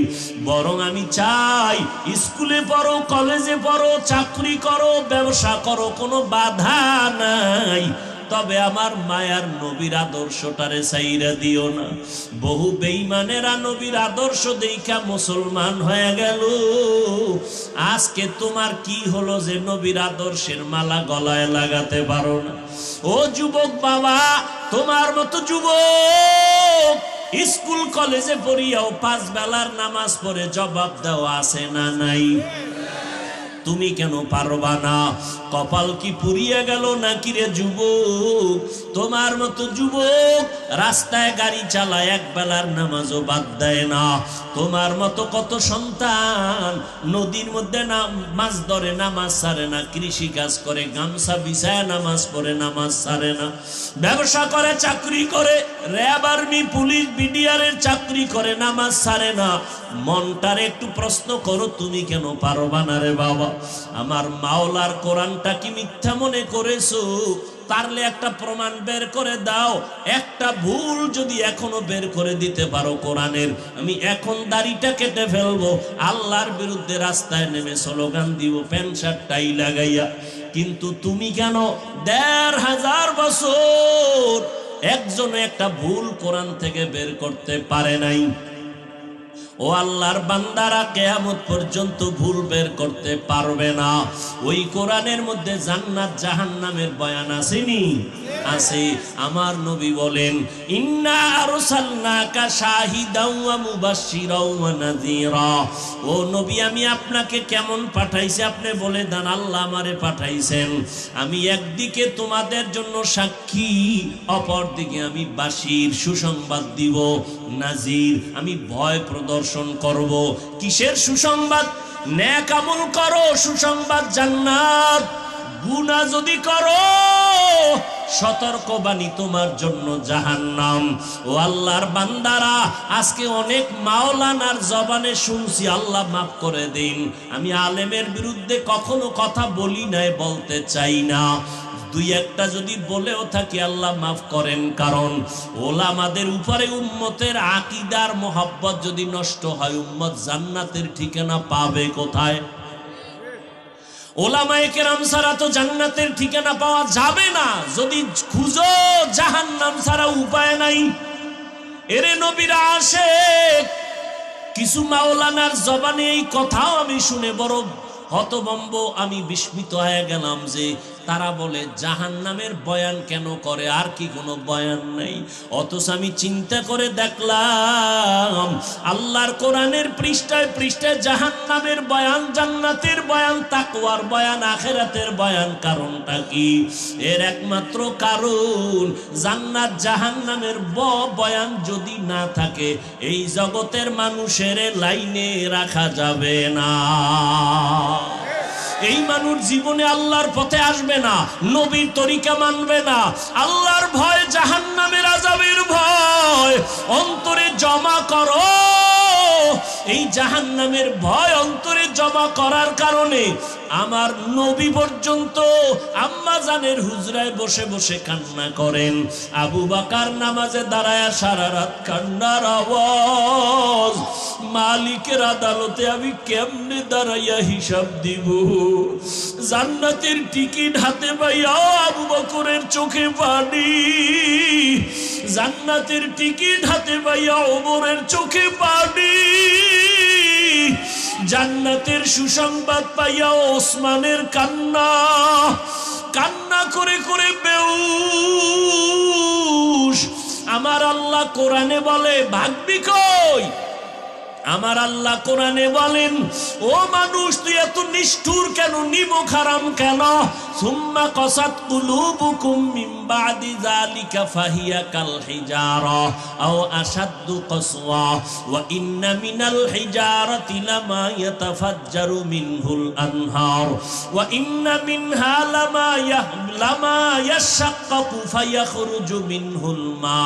বরং আমি চাই স্কুলে পড়ো, কলেজে পড়ো, চাকরি করো, ব্যবসা করো, কোনো বাধা নাই, তবে আমার মায়ার নবীর আদর্শটারে ছাইরা দিও না। বহু বেঈমানেরা নবীর আদর্শ দেখা মুসলমান হয়ে গেল। আজকে তোমার কি হলো যে নবীর আদর্শের মালা গলায় লাগাতে পারো না? ও যুবক বাবা, তোমার মতো যুবক স্কুল কলেজে পড়িয়াও 5 বেলার নামাজ পড়ে জবাব দেওয়া আছে না নাই? তুমি কেন পারবা না? কপাল কি পুড়িয়ে গেল নাকি রে যুবক? তোমার মতো যুবক রাস্তায় গাড়ি চালায়, 1 বেলার নামাজও বাদ দেয় না। তোমার মতো কত সন্তান নদীর মধ্যে মাছ ধরে, নামাজ ছাড়ে না, কৃষি কাজ করে, গামছা বিছায় নামাজ পড়ে, নামাজ ছাড়ে না, ব্যবসা করে, চাকরি করে, র্যাব, আর্মি, পুলিশ, বিডিআরের চাকরি করে, নামাজ ছাড়ে না। মনটারে একটু প্রশ্ন করো, তুমি কেন পারবা না রে বাবা? আমার মাওলার কোরআনটা কি মিথ্যা মনে করেছো? পারলে একটা প্রমাণ বের করে দাও। একটা ভুল যদি এখনো বের করে দিতে পারো কোরআনের, আমি এখন দাড়িটা কেটে ফেলবো, আল্লাহর বিরুদ্ধে রাস্তায় নেমে স্লোগান দিব, প্যান্ট শার্ট টাই লাগাইয়া। কিন্তু তুমি কেন 1500 বছর একজনে একটা ভুল কোরআন থেকে বের করতে পারে নাই? ও আল্লাহর বান্দারা, কিয়ামত পর্যন্ত ভুল বের করতে পারবে না। ওই কোরআনের মধ্যে জান্নাত জাহান্নামের বয়ান আসেনি? আছে। আমার নবী বলেন, ইন্না আরসালনাকা শাহিদাও ওয়া মুবাশশিরাও ওয়া নাযীরা। ও নবী, আমি আপনাকে কেমন পাঠাইছি আপনি বলে দেন। আল্লাহ আমারে পাঠাইছেন, আমি একদিকে তোমাদের জন্য সাক্ষী, অপরদিকে আমি বাশির, সুসংবাদ দিব, নাজির, আমি ভয় প্রদর্শন করব। কিসের সুসংবাদ? নেক আমল করো, সুসংবাদ জান্নাত। গুনাহ যদি করো, সতর্কবাণী তোমার জন্য জাহান্নাম। ও আল্লাহর বান্দারা, আজকে অনেক মাওলানার জবানে শুনছি, আল্লাহ মাফ করে দিন, আমি আলেমের বিরুদ্ধে কখনো কথা বলি নাই, বলতে চাই না, দুই একটা যদি বলেও থাকি আল্লাহ মাফ করেন। কারণ ওলামাদের উপরে উম্মতের আকীদার মোহাব্বত যদি নষ্ট হয়, উম্মত জান্নাতের ঠিকানা পাবে কোথায়? ওলামায়ে কেরাম ছাড়া তো জান্নাতের ঠিকানা পাওয়া যাবে না। যদি খুঁজো, জাহান্নাম ছাড়া উপায় নাই। এরে নবীর আশিক, কিছু মাওলানার জবানে এই কথাও আমি শুনে বড় হতভম্ব, আমি বিস্মিত হয়ে গেলাম যে তারা বলে জাহান্নামের বয়ান কেন করে, আর কি কোনো বয়ান নাই? অথচ আমি চিন্তা করে দেখলাম আল্লাহর কোরআনের পৃষ্ঠায় পৃষ্ঠায় জাহান্নামের বয়ান, জান্নাতের বয়ান, তাকওয়ার বয়ান, আখিরাতের বয়ান। কারণটা কি? এর একমাত্র কারণ, জান্নাত জাহান্নামের বয়ান যদি না থাকে, এই জগতের মানুষের লাইনে রাখা যাবে না। এই মানুষ জীবনে আল্লাহর পথে আসবে না, নবীর তরিকা মানবে না। আল্লাহর ভয়, জাহান্নামের আযাবের ভয় অন্তরে জমা করো। এই জাহান্নামের ভয় অন্তরে জমা করার কারণে আমার নবী পর্যন্ত আম্মা জানের হুজরায় বসে বসে কান্না করেন। আবু বকর নামাজে দাঁড়ায়া সারা রাত কান্নার আওয়াজ। মালিকের আদালতে আমি কেমনে দাঁড়াইয়া হিসাব দিব? জান্নাতের টিকিট হাতে পাইয়া আবু বকরের চোখে পানি, জান্নাতের টিকিট হাতে পাইয়া ওমরের চোখে পানি, জান্নাতের সুসংবাদ পাইয়া ওসমানের কান্না, কান্না করে করে বেউস। আমার আল্লাহ কোরআনে বলে, ভাগবি কই? আমার আল্লাহ কোরআনে বলেন, ও মানুষ তুই এত নিষ্ঠুর কেন, নিমক হারাম কেন? সুম্মা কাসাত কুলুবুকুম মিন বাদি যালিকা ফাহিয়া কাল হিজারা আও আশাদ্দু কাসওয়া ওয়া ইন্না মিনাল হিজারাতি লামা ইয়াতাফাজ্জারু মিনহুল আনহার ওয়া ইন্না মিনহা লামা ইয়াশাক্কাকু ফায়াখরুজু মিনহুল মা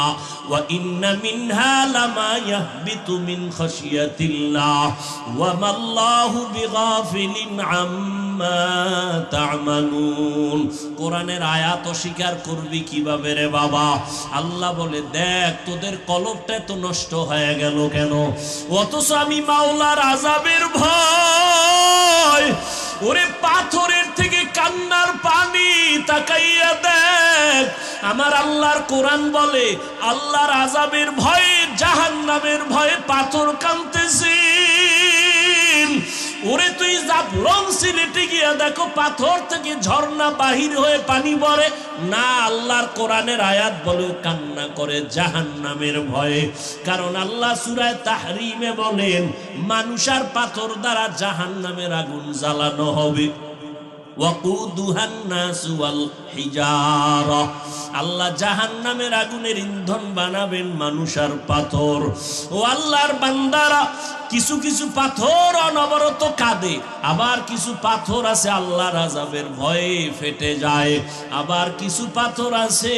ওয়া ইন্না মিনহা লামা ইয়াহবিতু মিন খাশিয়াতিল্লাহ ওয়া মাল্লাহু বিগাফিলিন আম্মা তা'মালুন। কোরআনের আয়াত অস্বীকার করবি কিভাবে রে বাবা? আল্লাহ বলে, দেখ তোদের কলবটা তো নষ্ট হয়ে গেল কেন? অথচ আমি মাওলার আযাবের ভয়, ওরে পাথরের থেকে কান্নার পানি, তাকাইয়া দেখ। আমার আল্লাহর কোরআন বলে, আল্লাহর আযাবের ভয়ে, জাহান্নামের ভয়ে পাথর কাঁদতেছে। ওরে তুই জাফলং সিলেটে গিয়া দেখো, পাথর থেকে ঝর্ণা বাহির হয়ে পানি পড়ে না। আল্লাহর কোরআনের আয়াত বলে কান্না করে জাহান্নামের ভয়ে। কারণ আল্লাহ সূরা তাহরিমে বলেন, মানুষ আর পাথর দ্বারা জাহান্নামের আগুন জ্বালানো হবে। ওয়াকুদুহান নাসু ওয়াল হিজারা, আল্লাহ জাহান্নামের আগুনের ইন্ধন বানাবেন মানুষ আর পাথর। ও আল্লাহর বান্দারা, কিছু কিছু পাথর অনবরত কাঁদে, আবার কিছু পাথর আছে আল্লাহর আযাবের ভয়ে ফেটে যায়। আবার কিছু পাথর আছে,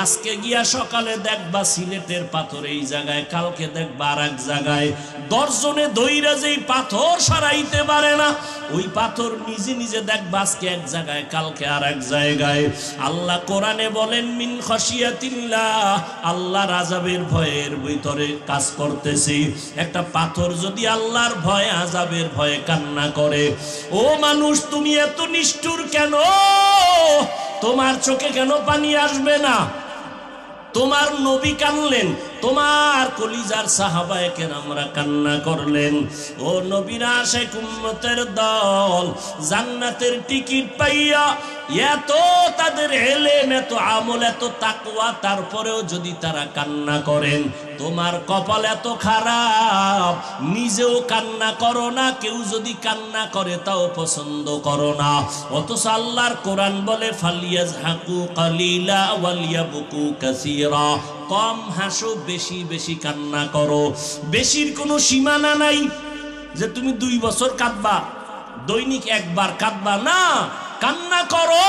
আজকে গিয়া সকালে দেখবা সিলেটের পাথর এই জায়গায়, কালকে দেখবা আর এক জায়গায়। 10 জনে দইরা যেই পাথর সরাইতে পারে না, ওই পাথর নিজে নিজে দেখবা আজকে এক জায়গায়, কালকে আর এক জায়গায়। আল্লাহ কোরআনে বলেন, মিন খাশিয়াতিল্লাহ, আল্লাহর আযাবের ভয়ের ভিতরে কাজ করতেছি। একটা পাথর যদি আল্লাহর ভয়ে, আযাবের ভয়ে কান্না করে, ও মানুষ তুমি এত নিষ্ঠুর কেন? তোমার চোখে কেন পানি আসবে না? তোমার নবী কানলেন, তোমার কলিজার সাহাবায়ে কেরামরা কান্না করলেন। ও নবীর আশিক উম্মতের দল, জান্নাতের টিকিট পাইয়া এত তাদের ইলম, এত আমল, এত তাকওয়া, তারপরেও যদি তারা কান্না করেন, তোমার কপাল এত খারাপ, নিজেও কান্না করো না, কেউ যদি কান্না করে তাও পছন্দ করো না। অথচ আল্লাহর কোরআন বলে, ফালিয়াজহাকু কালিলা ওয়ালিয়াবকু কাসীরা, কম হাসো, বেশি বেশি কান্না করো। বেশির কোনো সীমানা নাই। যে তুমি 2 বছর কাঁদবা, দৈনিক একবার কাঁদবা না, কান্না করো।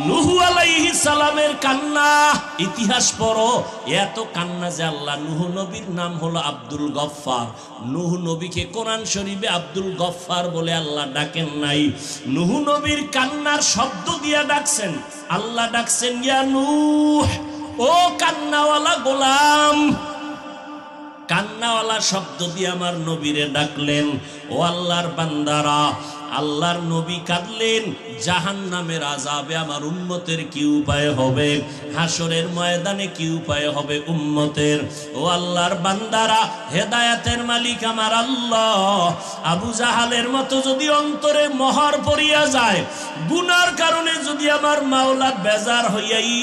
নূহ আলাইহিস সালামের কান্না ইতিহাস পড়ো, এত কান্না যে আল্লাহ নূহ নবীর নাম হলো আব্দুল গফফার। নূহ নবীকে কোরআন শরীফে আব্দুল গফফার বলে আল্লাহ ডাকেন নাই, নূহ নবীর কান্নার শব্দ দিয়া ডাকছেন। আল্লাহ ডাকছেন ইয়া নূহ, ও কান্নাওয়ালা গোলাম। কান্নাওয়ালা শব্দ দিয়ে আমার নবীরে ডাকলেন। ও আল্লাহর বান্দারা, আল্লাহর নবী কাঁদলেন, জাহান্নামের আযাবে আমার উম্মতের কি উপায় হবে, হাসরের ময়দানে কি উপায় হবে উম্মতের। ও আল্লাহর বান্দারা, হেদায়েতের মালিক আমার আল্লাহ। আবু জাহালের মতো যদি অন্তরে মোহর পড়িয়া যায়, গুনার কারণে যদি আমার মাওলা বেজার হইয়াই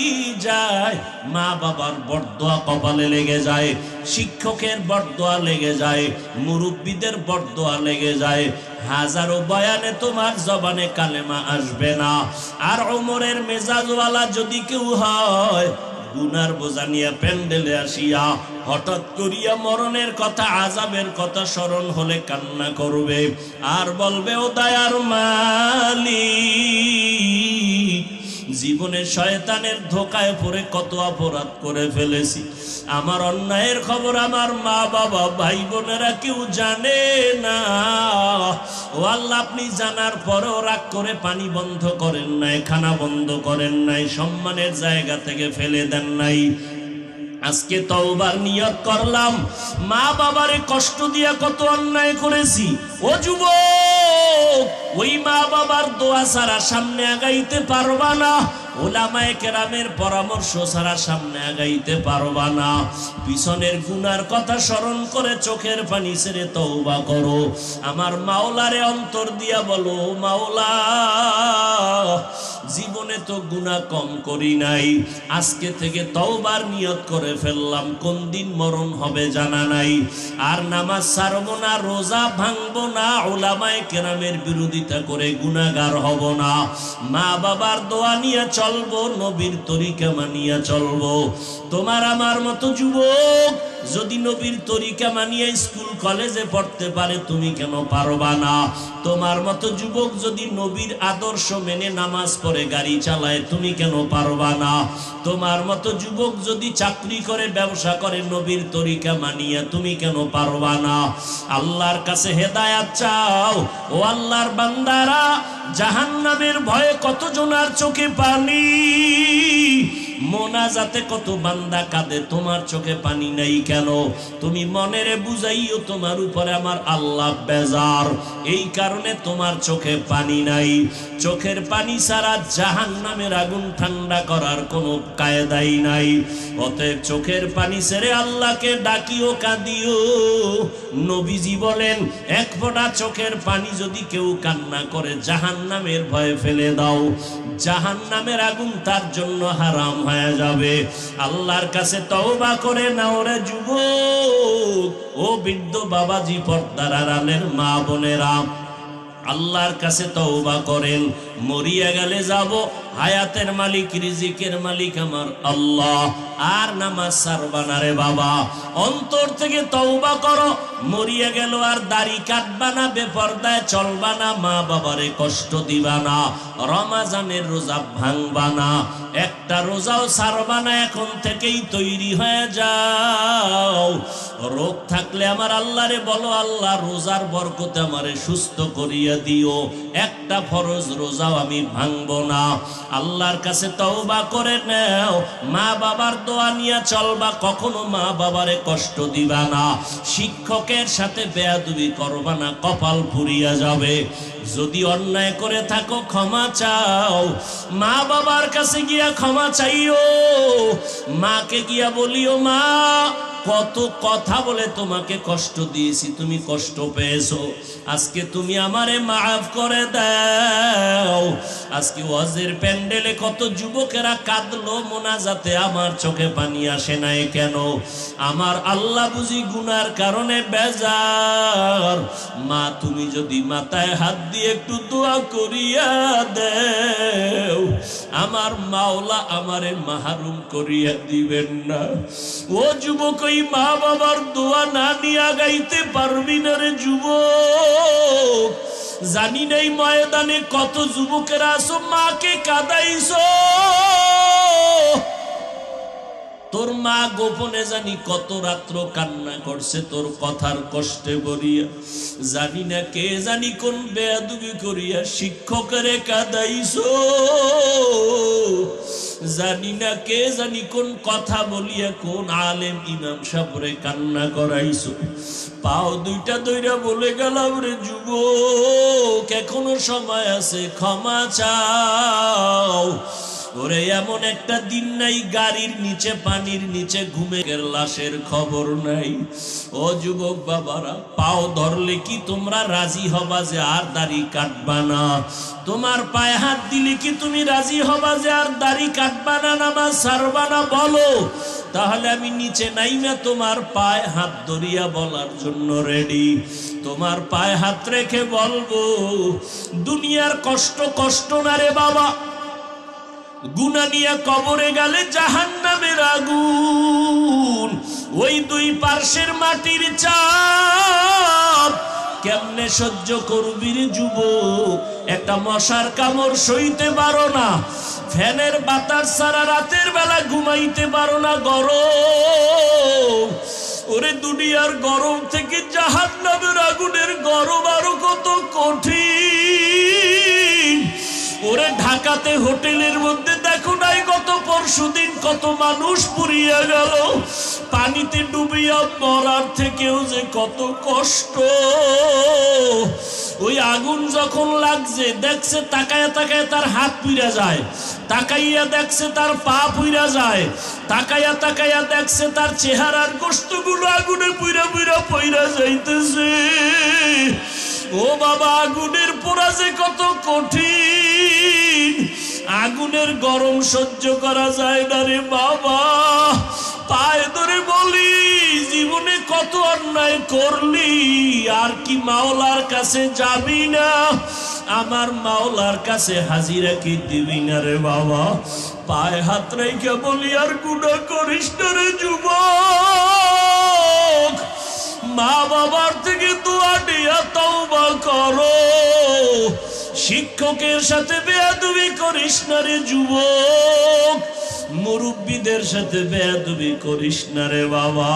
যায়, মা বাবার বরদোয়া কপালে লেগে যায়, শিক্ষকের বরদোয়া লেগে যায়, মুরব্বীদের বরদোয়া লেগে যায়, হাজারো বয়ানে তোমার জবানে কালেমা আসবে না। আর ওমরের মেজাজওয়ালা যদি কেউ হয়, গুনার বোঝা নিয়ে প্যান্ডেলে আসিয়া হঠাৎ করিয়া মরণের কথা, আযাবের কথা স্মরণ হলে কান্না করবে আর বলবে, ও দয়ার মালিক, জীবনে শয়তানের ধোকায় পড়ে কত অপরাধ করে ফেলেছি, আমার অন্যায়ের খবর আমার মা বাবা ভাই বোনেরা কেউ জানে না। ও আল্লাহ, আপনি জানার পরেও রাগ করে পানি বন্ধ করেন নাই, খানা বন্ধ করেন নাই, সম্মানের জায়গা থেকে ফেলে দেন নাই। আজকে তওবার নিয়ত করলাম, মা বাবারে কষ্ট দিয়া কত অন্যায় করেছি। ও যুবক, ওই মা বাবার দোয়া ছাড়া সামনে আগাইতে পারবা না, উলামায়ে কেরামের পরামর্শ ছাড়া সামনে আগাইতে পারবা না। পিছনের গুনার কথা স্মরণ করে চোখের পানি ছেড়ে তওবা করো। আমার মাওলারে অন্তর দিয়া বলো, মাওলা, জীবনে তো গুনাহ কম করি নাই, আজকে থেকে তওবার নিয়ত করে ফেললাম, কোন দিন মরণ হবে জানা নাই। আর নামাজ ছাড়বো না, রোজা ভাঙবো না, উলামায়ে কেরামের বিরোধিতা করে গুনাহগার হব না, মা বাবার দোয়া নিয়ে চলবো, নবীর তরিকা মানিয়া চলবো। তোমার আমার মতো যুবক যদি নবীর তরিকা মানিয়ে স্কুল কলেজে পড়তে পারে, তুমি কেন পারবা না? তোমার মতো যুবক যদি নবীর আদর্শ মেনে নামাজ পড়ে গাড়ি চালায়, তুমি কেন পারবা না? তোমার মতো যুবক যদি চাকরি করে, ব্যবসা করে, নবীর তরিকা মানিয়া, তুমি কেন পারবা না? আল্লাহর কাছে হেদায়েত চাও। ও আল্লাহর বান্দারা, জাহান্নামের ভয়ে কত জনার চোখে পানি, মোনাজাতে কত বান্দা কাঁদে, তোমার চোখে পানি নাই কেন? তুমি মনেরে বুঝাইও তোমার উপরে আমার আল্লাহ বেজার, এই কারণে তোমার চোখে পানি নাই। চোখের পানি ছাড়া জাহান্নামের আগুন ঠান্ডা করার কোনো কায়দাই নাই। অতএব চোখের পানি ছেড়ে আল্লাহকে ডাকিও, কাঁদিও। নবীজি বলেন, এক ফোঁটা চোখের পানি যদি কেউ কান্না করে, জাহান্নামের ভয়ে ফেলে দাও, জাহান্নামের আগুন তার জন্য হারাম হয়ে যাবে। আল্লাহর কাছে তওবা করে নাও রে যুবক, ও বৃদ্ধ বাবাজি, পর্দার আড়ালের মা বোনেরা, আল্লাহর কাছে তওবা করেন। মরিয়া গেলে যাব, হায়াতের মালিক, রিজিকের মালিক আমার আল্লাহ। আর নামাজ ছাড়বা না রে বাবা, অন্তর থেকে তওবা করো। মরিয়া গেল আর দাড়ি কাটবা না, বেপরদায় চলবা না, মা বাবারে কষ্ট দিবা না, রমাজানের রোজা ভাঙবা না, একটা রোজাও ছাড়বা না। এখন থেকেই তৈরি হয়ে যাও। রোগ থাকলে আমার আল্লাহরে বলো, আল্লাহ রোজার বরকতে আমারে সুস্থ করিয়া দিও, একটা ফরজ রোজাও আমি ভাঙবো না। আল্লাহর কাছে তওবা করে নাও, মা বাবার দোয়া নিয়ে চলবা, কখনো মা বাবারে কষ্ট দিবা না, শিক্ষকের সাথে বেয়াদবি করবা না, কপাল পুড়িয়া যাবে। যদি অন্যায় করে থাকো ক্ষমা চাও, মা বাবার কাছে গিয়া ক্ষমা চাইও, মাকে গিয়া বলিও, মা কত কথা বলে তোমাকে কষ্ট দিয়েছি, তুমি কষ্ট পেয়েছো, আজকে তুমি আমারে মাফ করে দাও। আজকে ওয়াজের প্যান্ডেলে কত যুবকেরা কাঁদলো মোনাজাতে, আমার চোখে পানি আসে নাই কেন? আমার আল্লাহ বুঝি গুনার কারণে বেজার। মা, তুমি যদি মাথায় হাত দিয়ে একটু দোয়া করিয়া দেও, আমার মাওলা আমারে মাহরুম করিয়া দিবেন না। ও যুবক, ওই মা বাবার দোয়া না নিয়ে গাইতে পারবি না রে যুবক। জানি নাই ময়দানে কত যুবকেরা আছো মাকে কাঁদাইছো। তোর মা গোপনে জানি কত রাত্র কান্না করছে তোর কথার কষ্টে বলিয়া। জানি না কে জানি কোন বেয়াদবি করিয়া শিক্ষকেরে কাঁদাইছো। জানি না কে জানি কোন কথা বলিয়া কোন আলেম ইমাম সাহেবরে কান্না করাইছো। পাও দুইটা দইরা বলে গেলাম রে যুবক, এখনো সময় আছে, ক্ষমা চাও। ওরে এমন একটা দিন নাই গাড়ির নিচে পানির নিচে ঘুমে লাশের খবর নাই। ও যুবক বাবারা, পাও ধরলে কি তোমরা রাজি হবা যে আর দাড়ি কাটবা না? তোমার পায়ে হাত দিলে কি তুমি রাজি হবা যে আর দাড়ি কাটবা না, নামাজ ছাড়বা না? বলো, তাহলে আমি নিচে নাইমা তোমার পায়ে হাত ধরিয়া বলার জন্য রেডি। তোমার পায়ে হাত রেখে বলবো, দুনিয়ার কষ্ট কষ্ট না রে বাবা। গুনাহ নিয়ে কবরে গেলে জাহান্নামের আগুন, ওই দুই পার্শ্বের মাটির চাপ কেমনে সহ্য করবি রে যুবক? একটা মশার কামড় সইতে পারো না, ফ্যানের বাতাস ছাড়া রাতের বেলা ঘুমাইতে পারো না, গরম। ওরে দুনিয়ার গরম থেকে জাহান্নামের আগুনের গরম আরো কত কঠিন। ওরে ঢাকাতে হোটেলের মধ্যে দেখো নাই গত পরশুদিন কত মানুষ পুড়িয়া গেল। পানিতে ডুবিয়া মরার থেকেও যে কত কষ্ট। ওই আগুন যখন লাগছে দেখছে, তাকায়া তাকায়া তার হাত পুড়া যায়, তাকাইয়া দেখছে তার পা পুড়া যায়, তাকায়া তাকায়া দেখছে তার চেহারার গোশতগুলো আগুনে পুড়া পুড়া পইরা যাইতেছে। ও বাবা, আগুনের পোড়া যে কত কঠিন, আগুনের গরম সহ্য করা যায় না রে বাবা। পায়ে ধরে বলি, জীবনে কত অন্যায় করলি, আর কি মাওলার কাছে যাবি না? আমার মাওলার কাছে হাজিরা কি দিবি না রে বাবা? পায়ে হাত রেখে বলি, আর গুনাহ করিস না রে যুবক। মা বাবার থেকে দোয়া নিয়া তওবা করো। শিক্ষকের সাথে বেয়াদবি করিস না রে যুবক। মুরব্বীদের সাথে বেয়াদবি করিস না রে বাবা।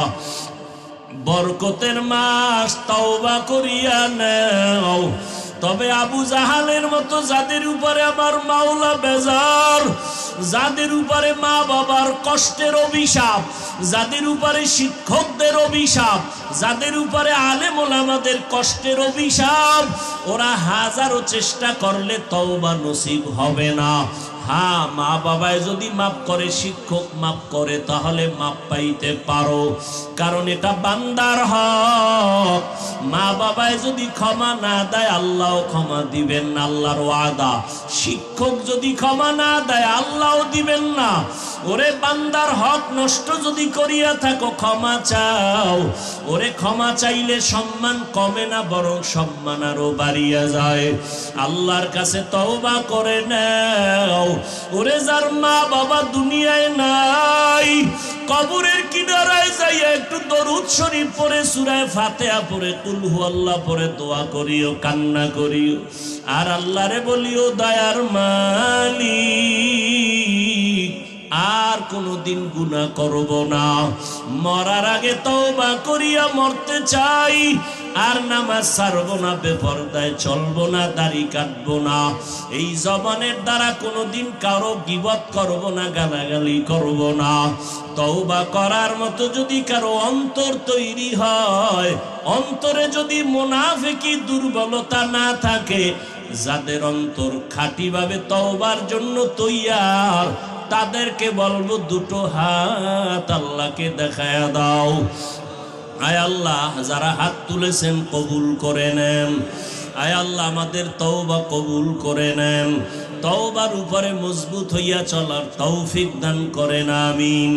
বরকতের মাস, তওবা করিয়া নাও। তবে আবু জাহালের মতো যাদের উপরে আমার মাওলা বেজার, যাদের উপরে মা বাবার কষ্টের অভিশাপ, যাদের উপরে শিক্ষকদের অভিশাপ, যাদের উপরে আলেম ওলামাদের কষ্টের অভিশাপ, ওরা হাজারো চেষ্টা করলে তওবা নসিব হবে না। হ্যাঁ, মা বাবায় যদি মাফ করে, শিক্ষক মাফ করে, তাহলে মাফ পাইতে পারো, কারণ এটা বান্দার হক। মা বাবায় যদি ক্ষমা না দেয়, আল্লাহও ক্ষমা দিবেন না, আল্লাহর ওয়াদা। শিক্ষক যদি ক্ষমা না দেয়, আল্লাহও দিবেন না। ওরে বান্দার হক নষ্ট যদি করিয়া থাকো, ক্ষমা চাও। ওরে ক্ষমা চাইলে সম্মান কমে না, বরং সম্মান আরো বাড়িয়া যায়। আল্লাহর কাছে তওবা করে নাও। ওরে যার মা বাবা দুনিয়ায় নাই, কবরের কিনারায় যাইয়া একটু দরুদ শরীফ পড়ে, সূরা ফাতিহা পড়ে, কুল হুয়াল্লাহ পড়ে দোয়া করিও, কান্না করিও, আর আল্লাহরে বলিও, দয়ার মালিক আর কোনদিন গুনাহ করব না। মরার আগে তওবা করিয়া মরতে চাই। আর নামাজ ছাড়বো না, বেপরদায় চলবো না, দাড়ি কাটবো না। এই জবানের দ্বারা কোনোদিন কারো গীবত করব না, গালাগালি করব না। তওবা করার মতো যদি কারো অন্তর তৈরি হয়, অন্তরে যদি মুনাফিকি দুর্বলতা না থাকে, যাদের অন্তর খাঁটিভাবে তওবার জন্য তৈয়ার, তাদেরকে বলবো দুটো হাত আল্লাহকে দেখায়া দাও। আয় আল্লাহ, যারা হাত তুলেছেন কবুল করে নেন। আয় আল্লাহ, আমাদের তওবা কবুল করে নেন। তওবার উপরে মজবুত হইয়া চলার তৌফিক দান করেন, আমিন।